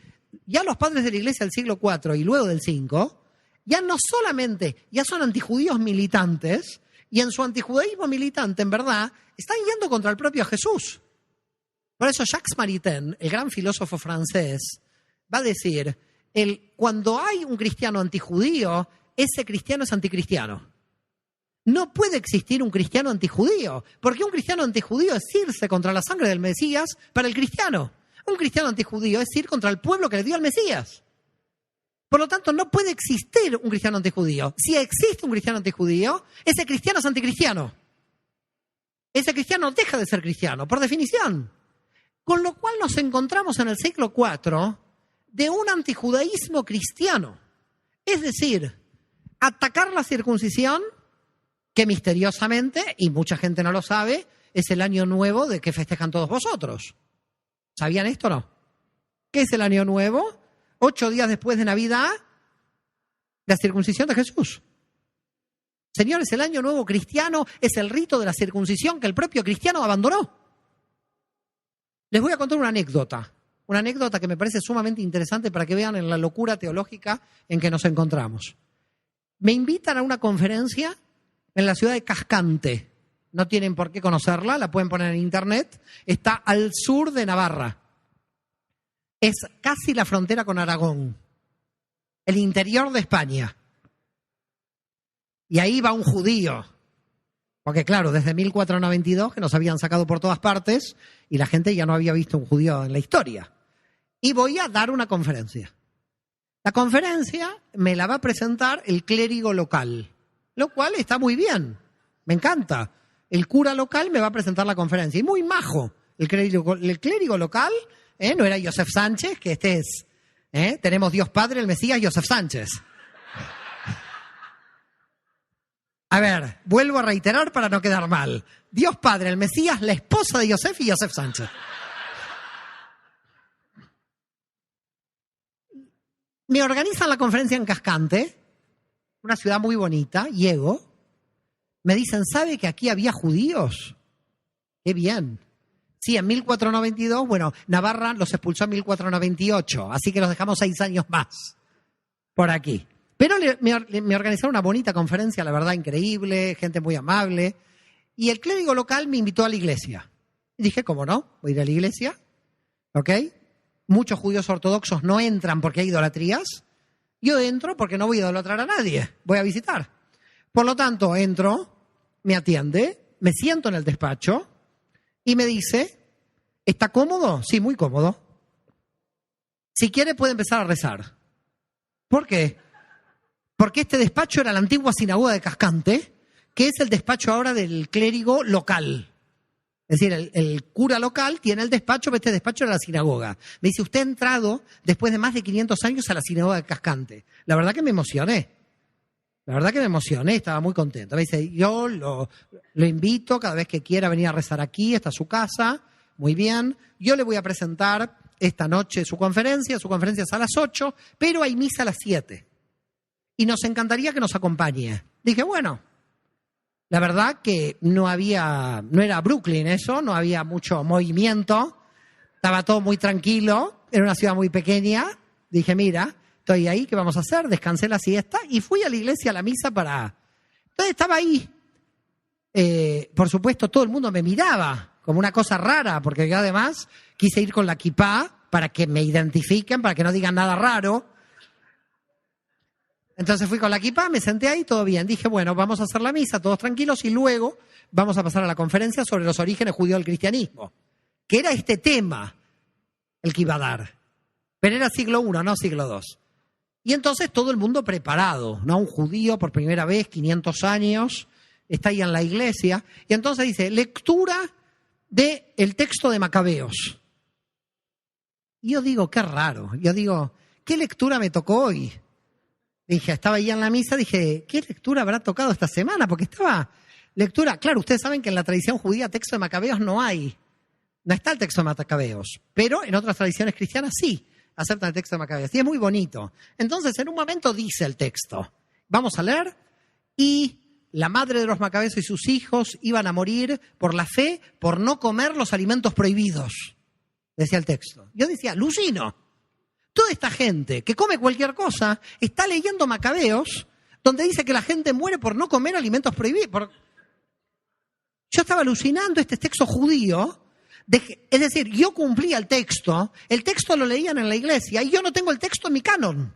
ya los padres de la Iglesia del siglo IV y luego del V, ya no solamente, ya son antijudíos militantes, y en su antijudaísmo militante, en verdad, están yendo contra el propio Jesús. Por eso Jacques Maritain, el gran filósofo francés, va a decir, cuando hay un cristiano antijudío, ese cristiano es anticristiano. No puede existir un cristiano antijudío, porque un cristiano antijudío es irse contra la sangre del Mesías para el cristiano. Un cristiano antijudío es ir contra el pueblo que le dio al Mesías. Por lo tanto, no puede existir un cristiano antijudío. Si existe un cristiano antijudío, ese cristiano es anticristiano. Ese cristiano deja de ser cristiano, por definición. Con lo cual nos encontramos en el siglo IV de un antijudaísmo cristiano. Es decir, atacar la circuncisión, que misteriosamente, y mucha gente no lo sabe, es el año nuevo de que festejan todos vosotros. ¿Sabían esto o no? ¿Qué es el año nuevo? 8 días después de Navidad, la circuncisión de Jesús. Señores, el año nuevo cristiano es el rito de la circuncisión que el propio cristiano abandonó. Les voy a contar una anécdota que me parece sumamente interesante para que vean en la locura teológica en que nos encontramos. Me invitan a una conferencia en la ciudad de Cascante. No tienen por qué conocerla, la pueden poner en internet. Está al sur de Navarra. Es casi la frontera con Aragón, el interior de España. Y ahí va un judío. Porque claro, desde 1492 que nos habían sacado por todas partes y la gente ya no había visto un judío en la historia. Y voy a dar una conferencia. La conferencia me la va a presentar el clérigo local, lo cual está muy bien, me encanta. El cura local me va a presentar la conferencia y muy majo. El clérigo local, no era Joseph Sánchez, que este es, tenemos Dios Padre, el Mesías, Joseph Sánchez. A ver, vuelvo a reiterar para no quedar mal. Dios Padre, el Mesías, la esposa de Joseph y Joseph Sánchez. Me organizan la conferencia en Cascante, una ciudad muy bonita, llego. Me dicen, ¿sabe que aquí había judíos Qué bien. Sí, en 1492, bueno, Navarra los expulsó en 1498, así que los dejamos 6 años más por aquí. Pero me organizaron una bonita conferencia, la verdad, increíble, gente muy amable. Y el clérigo local me invitó a la iglesia. Y dije, ¿cómo no? Voy a ir a la iglesia, ¿ok? Muchos judíos ortodoxos no entran porque hay idolatrías. Yo entro porque no voy a idolatrar a nadie, voy a visitar. Por lo tanto, entro, me atiende, me siento en el despacho y me dice, ¿está cómodo? Sí, muy cómodo. Si quiere puede empezar a rezar. ¿Por qué? Porque este despacho era la antigua sinagoga de Cascante, que es el despacho ahora del clérigo local. Es decir, el cura local tiene el despacho, pero este despacho era la sinagoga. Me dice, usted ha entrado después de más de 500 años a la sinagoga de Cascante. La verdad que me emocioné. Estaba muy contento. Me dice, yo lo invito cada vez que quiera venir a rezar aquí, esta es su casa, muy bien. Yo le voy a presentar esta noche su conferencia es a las 8, pero hay misa a las 7. Y nos encantaría que nos acompañe. Dije, bueno, la verdad que no era Brooklyn eso, no había mucho movimiento, estaba todo muy tranquilo, era una ciudad muy pequeña. Dije, mira, estoy ahí, ¿qué vamos a hacer? Descansé la siesta y fui a la iglesia, a la misa Entonces estaba ahí. Por supuesto, todo el mundo me miraba como una cosa rara, porque yo además quise ir con la kipá para que me identifiquen, para que no digan nada raro. Entonces fui con la kipá, me senté ahí, todo bien. Dije, bueno, vamos a hacer la misa, todos tranquilos, y luego vamos a pasar a la conferencia sobre los orígenes judíos del cristianismo, que era este tema el que iba a dar. Pero era siglo I, no siglo II. Y entonces todo el mundo preparado, ¿no? Un judío por primera vez, 500 años, está ahí en la iglesia. Y entonces dice, lectura del texto de Macabeos. Y yo digo, qué raro. Yo digo, ¿qué lectura me tocó hoy? Dije, estaba ahí en la misa, dije, ¿qué lectura habrá tocado esta semana? Porque estaba lectura. Claro, ustedes saben que en la tradición judía texto de Macabeos no hay. No está el texto de Macabeos. Pero en otras tradiciones cristianas sí aceptan el texto de Macabeos. Y es muy bonito. Entonces, en un momento dice el texto. Vamos a leer. Y la madre de los Macabeos y sus hijos iban a morir por la fe, por no comer los alimentos prohibidos. Decía el texto. Yo decía, alucino. Toda esta gente que come cualquier cosa está leyendo Macabeos, donde dice que la gente muere por no comer alimentos prohibidos. Yo estaba alucinando este texto judío. Es decir, yo cumplía el texto lo leían en la iglesia y yo no tengo el texto en mi canon.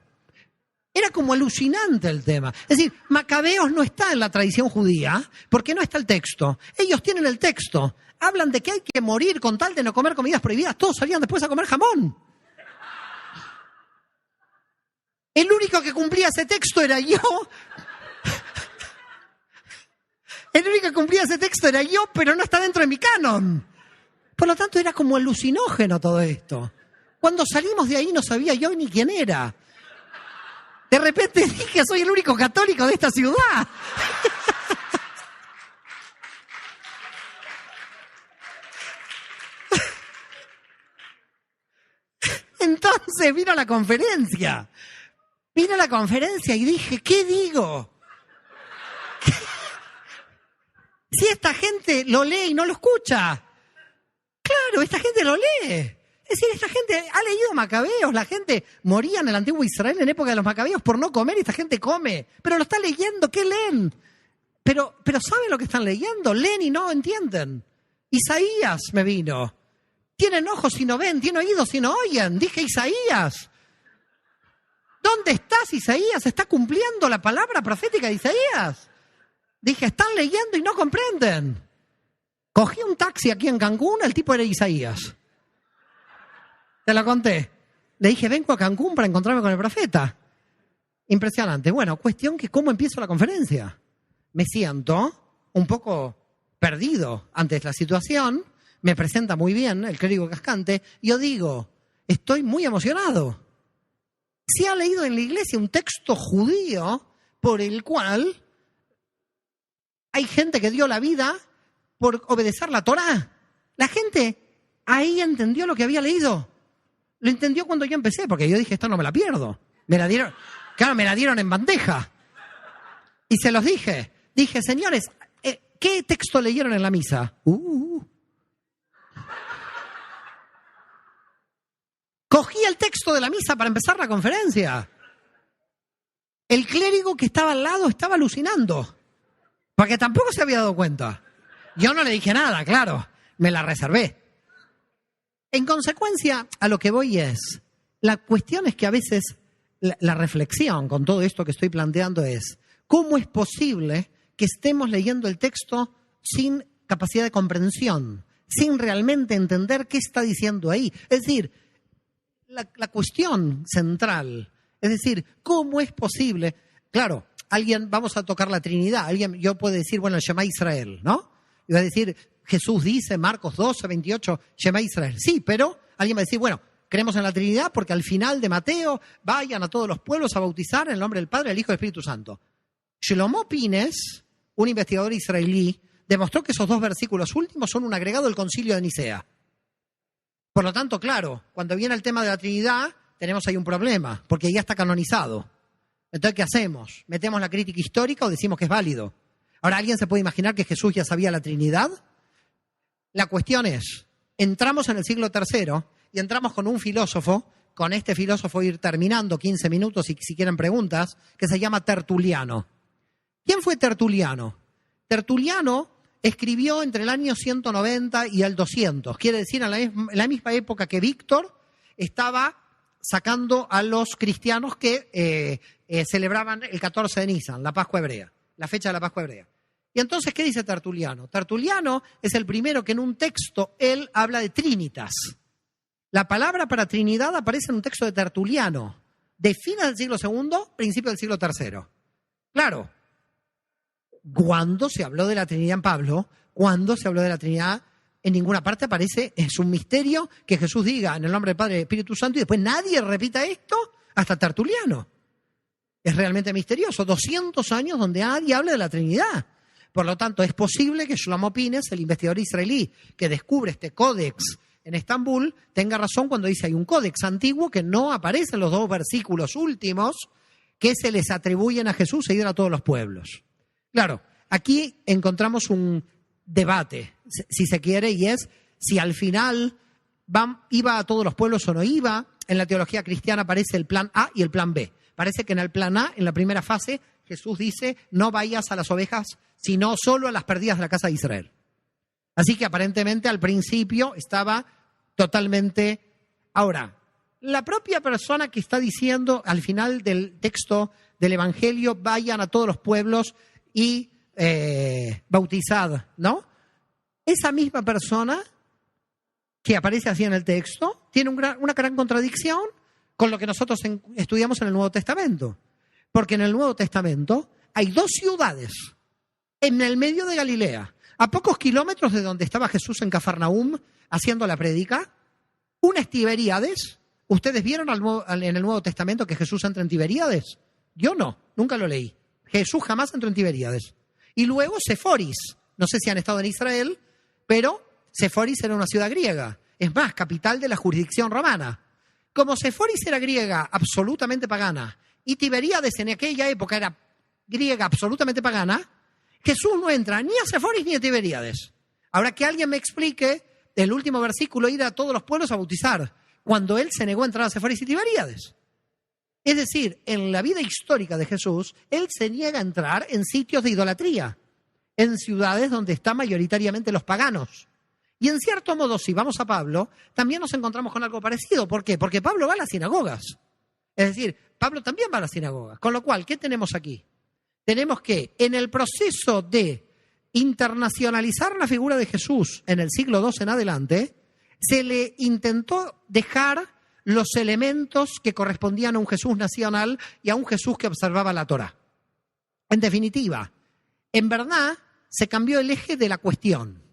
Era como alucinante el tema. Es decir, Macabeos no está en la tradición judía porque no está el texto. Ellos tienen el texto. Hablan de que hay que morir con tal de no comer comidas prohibidas. Todos salían después a comer jamón. El único que cumplía ese texto era yo. El único que cumplía ese texto era yo, pero no está dentro de mi canon. Por lo tanto, era como alucinógeno todo esto. Cuando salimos de ahí no sabía yo ni quién era. De repente dije, soy el único católico de esta ciudad. Entonces vino la conferencia. Y dije, ¿qué digo? Si esta gente lo lee y no lo escucha. Claro, esta gente lo lee. Es decir, esta gente ha leído Macabeos. La gente moría en el antiguo Israel en época de los Macabeos por no comer y esta gente come. Pero lo está leyendo, ¿qué leen? Pero ¿saben lo que están leyendo? Leen y no entienden. Isaías me vino. Tienen ojos y no ven, tienen oídos y no oyen. Dije Isaías. ¿Dónde estás, Isaías? ¿Está cumpliendo la palabra profética de Isaías? Dije, están leyendo y no comprenden. Cogí un taxi aquí en Cancún, el tipo era Isaías. Te lo conté. Le dije, vengo a Cancún para encontrarme con el profeta. Impresionante. Bueno, cuestión que cómo empiezo la conferencia. Me siento un poco perdido ante la situación. Me presenta muy bien el clérigo Cascante. Yo digo, estoy muy emocionado. Se ha leído en la iglesia un texto judío por el cual hay gente que dio la vida por obedecer la Torá. La gente ahí entendió lo que había leído. Lo entendió cuando yo empecé, porque yo dije, esto no me la pierdo. Me la dieron en bandeja. Y se los dije. Dije, señores, ¿qué texto leyeron en la misa? Cogí el texto de la misa para empezar la conferencia. El clérigo que estaba al lado estaba alucinando, porque tampoco se había dado cuenta. Yo no le dije nada, claro, me la reservé. En consecuencia, a lo que voy es, la cuestión es que a veces la reflexión con todo esto que estoy planteando es, ¿cómo es posible que estemos leyendo el texto sin capacidad de comprensión, sin realmente entender qué está diciendo ahí? Es decir, la cuestión central, es decir, ¿cómo es posible? Claro, vamos a tocar la Trinidad, yo puedo decir, bueno, el Shema Israel, ¿no? Y va a decir, Jesús dice, Marcos 12, 28, Shema Israel. Sí, pero alguien va a decir, bueno, creemos en la Trinidad porque al final de Mateo vayan a todos los pueblos a bautizar en el nombre del Padre, del Hijo y del Espíritu Santo. Shlomo Pines, un investigador israelí, demostró que esos dos versículos últimos son un agregado del Concilio de Nicea. Por lo tanto, claro, cuando viene el tema de la Trinidad, tenemos ahí un problema, porque ya está canonizado. Entonces, ¿qué hacemos? ¿Metemos la crítica histórica o decimos que es válido? Ahora, ¿alguien se puede imaginar que Jesús ya sabía la Trinidad? La cuestión es, entramos en el siglo III y entramos con un filósofo, con este filósofo ir terminando 15 minutos si quieren preguntas, que se llama Tertuliano. ¿Quién fue Tertuliano? Tertuliano escribió entre el año 190 y el 200, quiere decir en la misma época que Víctor estaba sacando a los cristianos que celebraban el 14 de Nisan, la Pascua hebrea, la fecha de la Pascua hebrea. Y entonces, ¿qué dice Tertuliano? Tertuliano es el primero que en un texto él habla de trinitas. La palabra para Trinidad aparece en un texto de Tertuliano, de fines del siglo II, principio del siglo III. Claro, cuando se habló de la Trinidad en Pablo, cuando se habló de la Trinidad, en ninguna parte aparece, es un misterio que Jesús diga en el nombre del Padre y del Espíritu Santo y después nadie repita esto hasta Tertuliano. Es realmente misterioso, 200 años donde nadie habla de la Trinidad. Por lo tanto, es posible que Shlomo Pines, el investigador israelí que descubre este códex en Estambul, tenga razón cuando dice hay un códex antiguo que no aparece en los dos versículos últimos que se les atribuyen a Jesús e ir a todos los pueblos. Claro, aquí encontramos un debate, si se quiere, y es si al final iba a todos los pueblos o no iba. En la teología cristiana aparece el plan A y el plan B. Parece que en el plan A, en la primera fase, Jesús dice, no vayas a las ovejas, sino solo a las perdidas de la casa de Israel. Así que aparentemente al principio estaba totalmente... Ahora, la propia persona que está diciendo al final del texto del Evangelio, vayan a todos los pueblos y bautizad, ¿no? Esa misma persona que aparece así en el texto tiene una gran contradicción con lo que nosotros estudiamos en el Nuevo Testamento. Porque en el Nuevo Testamento hay dos ciudades en el medio de Galilea, a pocos kilómetros de donde estaba Jesús en Cafarnaúm haciendo la prédica. Una es Tiberíades. ¿Ustedes vieron en el Nuevo Testamento que Jesús entra en Tiberíades? Yo no, nunca lo leí. Jesús jamás entró en Tiberíades. Y luego Seforis. No sé si han estado en Israel, pero Seforis era una ciudad griega. Es más, capital de la jurisdicción romana. Como Seforis era griega absolutamente pagana y Tiberíades en aquella época era griega absolutamente pagana, Jesús no entra ni a Seforis ni a Tiberíades. Ahora que alguien me explique el último versículo, ir a todos los pueblos a bautizar, cuando él se negó a entrar a Seforis y Tiberíades. Es decir, en la vida histórica de Jesús, él se niega a entrar en sitios de idolatría, en ciudades donde están mayoritariamente los paganos. Y en cierto modo, si vamos a Pablo, también nos encontramos con algo parecido. ¿Por qué? Porque Pablo va a las sinagogas. Es decir, Pablo también va a las sinagogas. Con lo cual, ¿qué tenemos aquí? Tenemos que, en el proceso de internacionalizar la figura de Jesús en el siglo II en adelante, se le intentó dejar los elementos que correspondían a un Jesús nacional y a un Jesús que observaba la Torá. En definitiva, en verdad, se cambió el eje de la cuestión.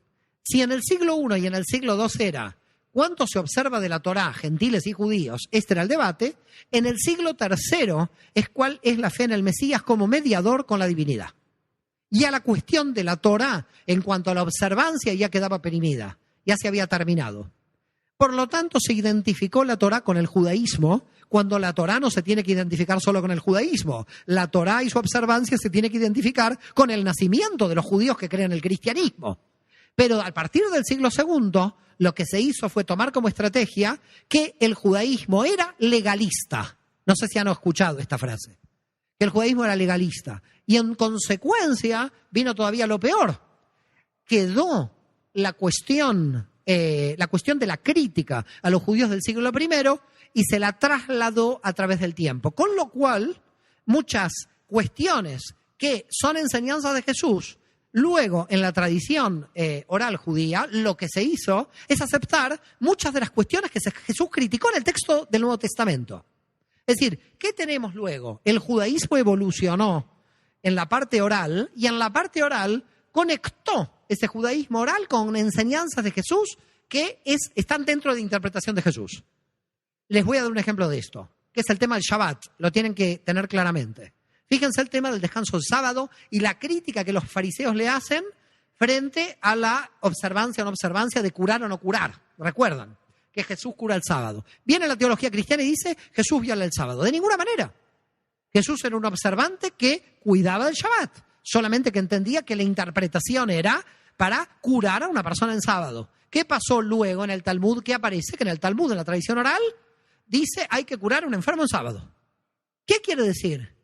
Si en el siglo I y en el siglo II era cuánto se observa de la Torá, gentiles y judíos, este era el debate, en el siglo III es cuál es la fe en el Mesías como mediador con la divinidad. Y a la cuestión de la Torá, en cuanto a la observancia, ya quedaba perimida, ya se había terminado. Por lo tanto, se identificó la Torá con el judaísmo, cuando la Torá no se tiene que identificar solo con el judaísmo. La Torá y su observancia se tiene que identificar con el nacimiento de los judíos que creen el cristianismo. Pero a partir del siglo II, lo que se hizo fue tomar como estrategia que el judaísmo era legalista. No sé si han escuchado esta frase. Que el judaísmo era legalista. Y en consecuencia vino todavía lo peor. Quedó la cuestión de la crítica a los judíos del siglo I y se la trasladó a través del tiempo. Con lo cual, muchas cuestiones que son enseñanzas de Jesús, luego en la tradición oral judía, lo que se hizo es aceptar muchas de las cuestiones que Jesús criticó en el texto del Nuevo Testamento. Es decir, ¿qué tenemos luego? El judaísmo evolucionó en la parte oral y en la parte oral conectó ese judaísmo oral con enseñanzas de Jesús que están dentro de interpretación de Jesús. Les voy a dar un ejemplo de esto, que es el tema del Shabbat. Lo tienen que tener claramente. Fíjense el tema del descanso del sábado y la crítica que los fariseos le hacen frente a la observancia o no observancia de curar o no curar. ¿Recuerdan? Que Jesús cura el sábado. Viene la teología cristiana y dice, Jesús viola el sábado. De ninguna manera. Jesús era un observante que cuidaba del Shabbat, solamente que entendía que la interpretación era para curar a una persona en sábado. ¿Qué pasó luego en el Talmud? ¿Qué aparece? Que en el Talmud, en la tradición oral, dice hay que curar a un enfermo en sábado. ¿Qué quiere decir?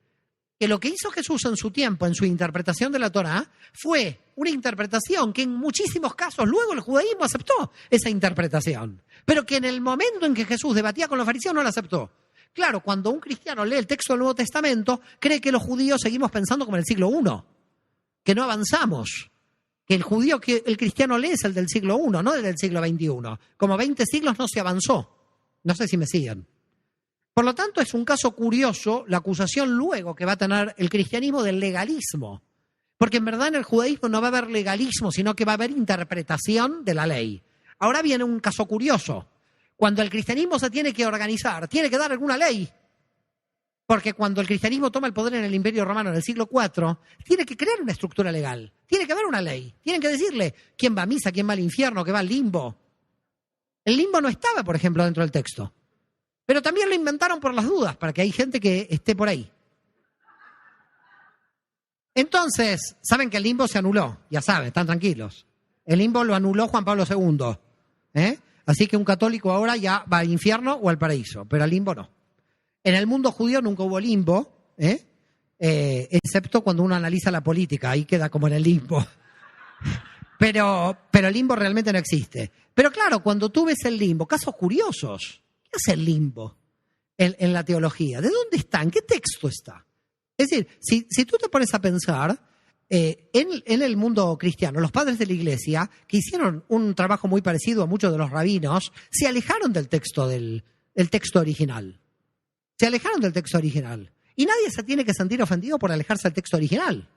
Que lo que hizo Jesús en su tiempo, en su interpretación de la Torá, fue una interpretación que en muchísimos casos luego el judaísmo aceptó esa interpretación, pero que en el momento en que Jesús debatía con los fariseos no la aceptó. Claro, cuando un cristiano lee el texto del Nuevo Testamento, cree que los judíos seguimos pensando como en el siglo I, que no avanzamos, que el cristiano lee es el del siglo I, no el del siglo XXI. Como 20 siglos no se avanzó. No sé si me siguen. Por lo tanto, es un caso curioso la acusación luego que va a tener el cristianismo del legalismo. Porque en verdad en el judaísmo no va a haber legalismo, sino que va a haber interpretación de la ley. Ahora viene un caso curioso. Cuando el cristianismo se tiene que organizar, tiene que dar alguna ley. Porque cuando el cristianismo toma el poder en el Imperio Romano en el siglo IV, tiene que crear una estructura legal. Tiene que haber una ley. Tienen que decirle quién va a misa, quién va al infierno, quién va al limbo. El limbo no estaba, por ejemplo, dentro del texto. Pero también lo inventaron por las dudas, para que hay gente que esté por ahí. Entonces, saben que el limbo se anuló, ya saben, están tranquilos. El limbo lo anuló Juan Pablo II. Así que un católico ahora ya va al infierno o al paraíso, pero al limbo no. En el mundo judío nunca hubo limbo, excepto cuando uno analiza la política, ahí queda como en el limbo. Pero el limbo realmente no existe. Pero claro, cuando tú ves el limbo, casos curiosos. ¿Qué es el limbo en la teología? ¿De dónde está? ¿En qué texto está? Es decir, si tú te pones a pensar, en el mundo cristiano, los padres de la Iglesia, que hicieron un trabajo muy parecido a muchos de los rabinos, se alejaron del texto texto original. Se alejaron del texto original. Y nadie se tiene que sentir ofendido por alejarse del texto original.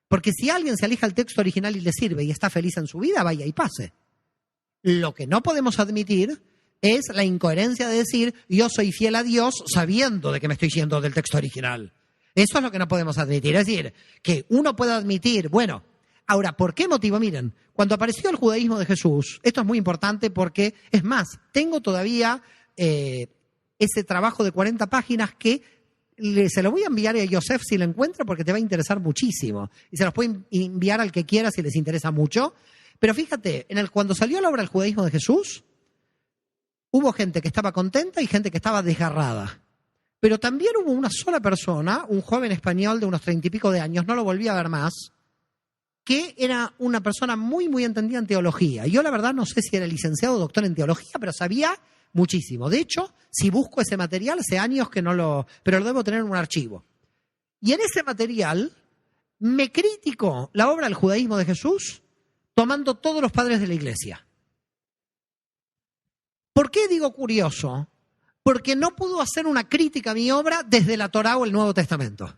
Porque si alguien se aleja del texto original y le sirve y está feliz en su vida, vaya y pase. Lo que no podemos admitir es la incoherencia de decir yo soy fiel a Dios sabiendo de que me estoy yendo del texto original. Eso es lo que no podemos admitir. Es decir, que uno puede admitir, bueno, ahora, ¿por qué motivo? Miren, cuando apareció el judaísmo de Jesús, esto es muy importante porque, es más, tengo todavía ese trabajo de 40 páginas que se lo voy a enviar a Yosef si lo encuentro porque te va a interesar muchísimo. Y se los puedo enviar al que quiera si les interesa mucho. Pero fíjate, cuando salió la obra del judaísmo de Jesús, hubo gente que estaba contenta y gente que estaba desgarrada. Pero también hubo una sola persona, un joven español de unos 30 y pico de años, no lo volví a ver más, que era una persona muy, muy entendida en teología. Yo la verdad no sé si era licenciado o doctor en teología, pero sabía muchísimo. De hecho, si busco ese material, hace años que no pero lo debo tener en un archivo. Y en ese material me criticó la obra del judaísmo de Jesús tomando todos los padres de la Iglesia. ¿Por qué digo curioso? Porque no pudo hacer una crítica a mi obra desde la Torá o el Nuevo Testamento.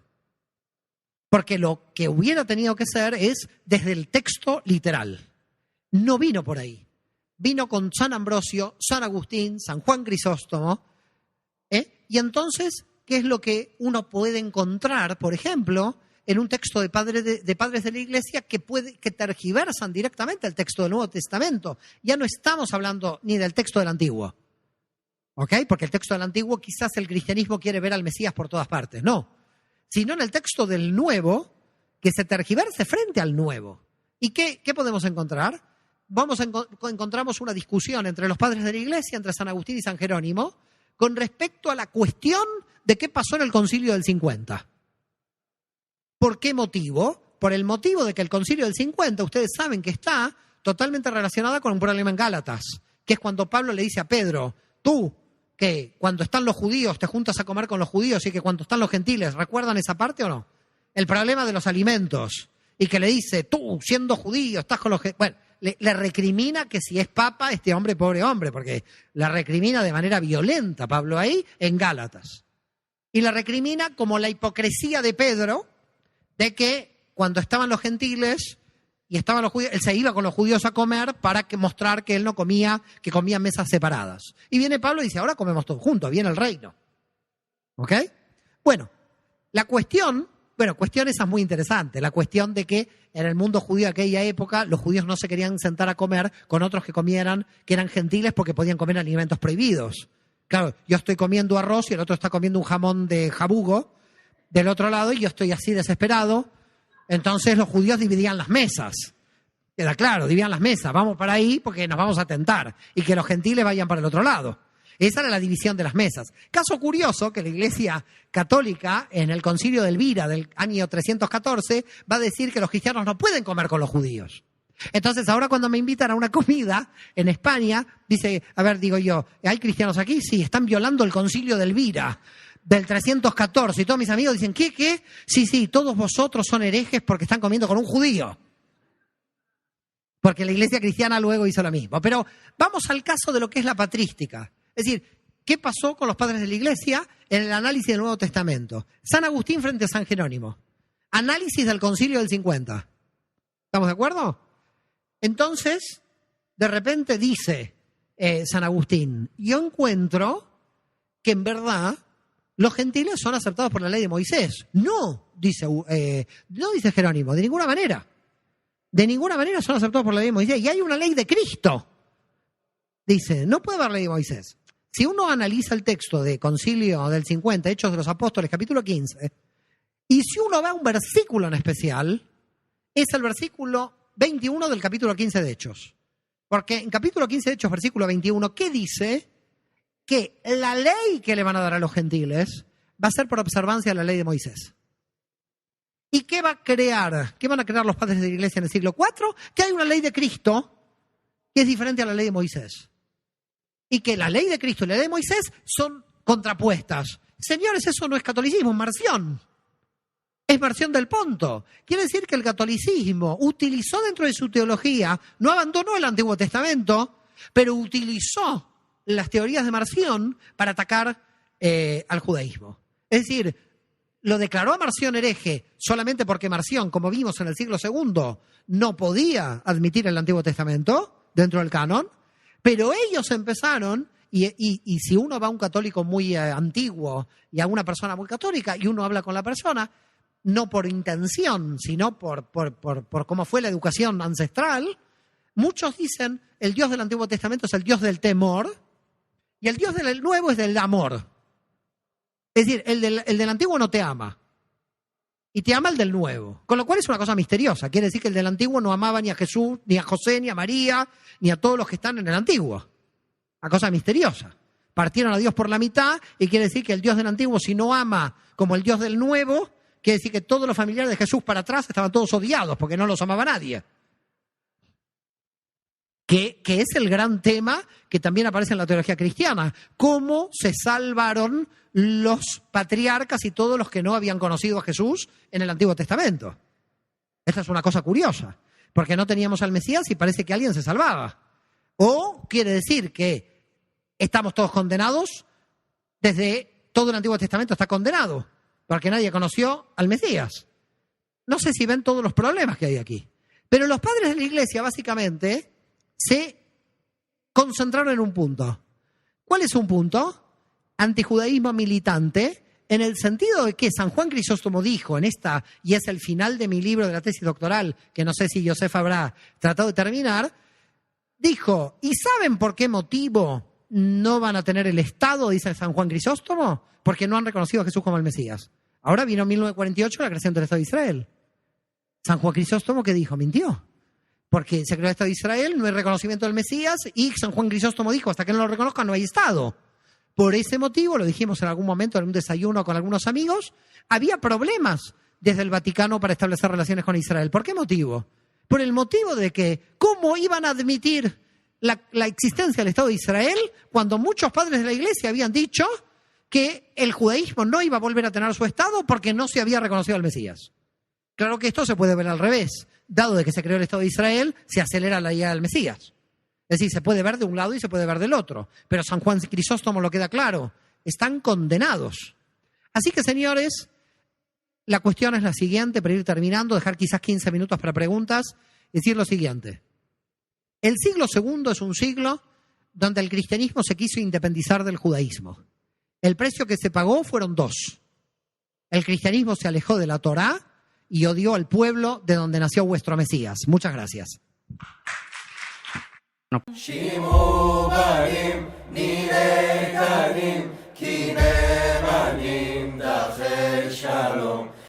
Porque lo que hubiera tenido que ser es desde el texto literal. No vino por ahí. Vino con San Ambrosio, San Agustín, San Juan Crisóstomo. Y entonces, ¿qué es lo que uno puede encontrar, por ejemplo, en un texto de padres de la Iglesia que tergiversan directamente el texto del Nuevo Testamento? Ya no estamos hablando ni del texto del Antiguo. ¿Ok? Porque el texto del Antiguo quizás el cristianismo quiere ver al Mesías por todas partes. No. Sino en el texto del Nuevo, que se tergiverse frente al Nuevo. ¿Y qué podemos encontrar? encontramos una discusión entre los padres de la Iglesia, entre San Agustín y San Jerónimo, con respecto a la cuestión de qué pasó en el Concilio del 50. ¿Por qué motivo? Por el motivo de que el Concilio del 50, ustedes saben que está totalmente relacionada con un problema en Gálatas, que es cuando Pablo le dice a Pedro, tú, que cuando están los judíos te juntas a comer con los judíos y que cuando están los gentiles, ¿recuerdan esa parte o no? El problema de los alimentos. Y que le dice, tú, siendo judío, estás con los gentiles. Bueno, le recrimina que si es papa, este hombre, pobre hombre, porque la recrimina de manera violenta Pablo ahí en Gálatas. Y la recrimina como la hipocresía de Pedro, de que cuando estaban los gentiles y estaban los judíos, él se iba con los judíos a comer para mostrar que él no comía, que comían mesas separadas. Y viene Pablo y dice, ahora comemos todos juntos, viene el reino. ¿Ok? Bueno, cuestión esa es muy interesante, la cuestión de que en el mundo judío de aquella época los judíos no se querían sentar a comer con otros que eran gentiles porque podían comer alimentos prohibidos. Claro, yo estoy comiendo arroz y el otro está comiendo un jamón de jabugo del otro lado y yo estoy así desesperado. Entonces los judíos dividían las mesas. Queda claro, dividían las mesas. Vamos para ahí porque nos vamos a tentar. Y que los gentiles vayan para el otro lado. Esa era la división de las mesas. Caso curioso que la Iglesia Católica, en el Concilio de Elvira del año 314, va a decir que los cristianos no pueden comer con los judíos. Entonces ahora cuando me invitan a una comida en España, dice, a ver, digo yo, ¿hay cristianos aquí? Sí, están violando el Concilio de Elvira del 314. Y todos mis amigos dicen, ¿qué? Sí, todos vosotros son herejes porque están comiendo con un judío. Porque la Iglesia cristiana luego hizo lo mismo. Pero vamos al caso de lo que es la patrística. Es decir, ¿qué pasó con los padres de la Iglesia en el análisis del Nuevo Testamento? San Agustín frente a San Jerónimo. Análisis del Concilio del 50. ¿Estamos de acuerdo? Entonces, de repente dice San Agustín, yo encuentro que en verdad los gentiles son aceptados por la ley de Moisés. No, dice Jerónimo, de ninguna manera. De ninguna manera son aceptados por la ley de Moisés. Y hay una ley de Cristo. Dice, no puede haber ley de Moisés. Si uno analiza el texto de Concilio del 50, Hechos de los Apóstoles, capítulo 15, y si uno va a un versículo en especial, es el versículo 21 del capítulo 15 de Hechos. Porque en capítulo 15 de Hechos, versículo 21, ¿qué dice? Que la ley que le van a dar a los gentiles va a ser por observancia de la ley de Moisés. ¿Y qué va a crear? ¿Qué van a crear los padres de la Iglesia en el siglo IV? Que hay una ley de Cristo que es diferente a la ley de Moisés. Y que la ley de Cristo y la ley de Moisés son contrapuestas. Señores, eso no es catolicismo, es Marción. Es Marción del Ponto. Quiere decir que el catolicismo utilizó dentro de su teología, no abandonó el Antiguo Testamento, pero utilizó las teorías de Marción para atacar al judaísmo. Es decir, lo declaró a Marción hereje solamente porque Marción, como vimos en el siglo II, no podía admitir el Antiguo Testamento dentro del canon, pero ellos empezaron, y si uno va a un católico muy antiguo y a una persona muy católica y uno habla con la persona, no por intención, sino por cómo fue la educación ancestral, muchos dicen el Dios del Antiguo Testamento es el Dios del temor y el Dios del Nuevo es del amor. Es decir, el del Antiguo no te ama y te ama el del Nuevo, con lo cual es una cosa misteriosa. Quiere decir que el del Antiguo no amaba ni a Jesús, ni a José, ni a María, ni a todos los que están en el Antiguo. Una cosa misteriosa. Partieron a Dios por la mitad y quiere decir que el Dios del Antiguo, si no ama como el Dios del Nuevo, quiere decir que todos los familiares de Jesús para atrás estaban todos odiados porque no los amaba nadie. Que es el gran tema que también aparece en la teología cristiana. Cómo se salvaron los patriarcas y todos los que no habían conocido a Jesús en el Antiguo Testamento. Esta es una cosa curiosa, porque no teníamos al Mesías y parece que alguien se salvaba. O quiere decir que estamos todos condenados, desde todo el Antiguo Testamento está condenado, porque nadie conoció al Mesías. No sé si ven todos los problemas que hay aquí. Pero los padres de la Iglesia, básicamente, se concentraron en un punto. ¿Cuál es un punto? Antijudaísmo militante, en el sentido de que San Juan Crisóstomo dijo en esta, y es el final de mi libro de la tesis doctoral, que no sé si Josef habrá tratado de terminar, dijo, ¿y saben por qué motivo no van a tener el Estado, dice San Juan Crisóstomo? Porque no han reconocido a Jesús como el Mesías. Ahora vino en 1948 la creación del Estado de Israel. San Juan Crisóstomo, ¿qué dijo? Mintió. porque se creó el Estado de Israel, no hay reconocimiento del Mesías, y San Juan Crisóstomo dijo, hasta que no lo reconozcan no hay Estado. Por ese motivo, lo dijimos en algún momento en un desayuno con algunos amigos, había problemas desde el Vaticano para establecer relaciones con Israel. ¿Por qué motivo? Por el motivo de que, ¿cómo iban a admitir la existencia del Estado de Israel cuando muchos padres de la Iglesia habían dicho que el judaísmo no iba a volver a tener su Estado porque no se había reconocido al Mesías? Claro que esto se puede ver al revés. Dado de que se creó el Estado de Israel, se acelera la llegada del Mesías. Es decir, se puede ver de un lado y se puede ver del otro. Pero San Juan Crisóstomo lo queda claro. Están condenados. Así que, señores, la cuestión es la siguiente, para ir terminando, dejar quizás 15 minutos para preguntas, decir lo siguiente. El siglo II es un siglo donde el cristianismo se quiso independizar del judaísmo. El precio que se pagó fueron dos. El cristianismo se alejó de la Torá y odió al pueblo de donde nació vuestro Mesías. Muchas gracias. שימו בנים, נראה גנים, כי נאמנים דרכי שלום.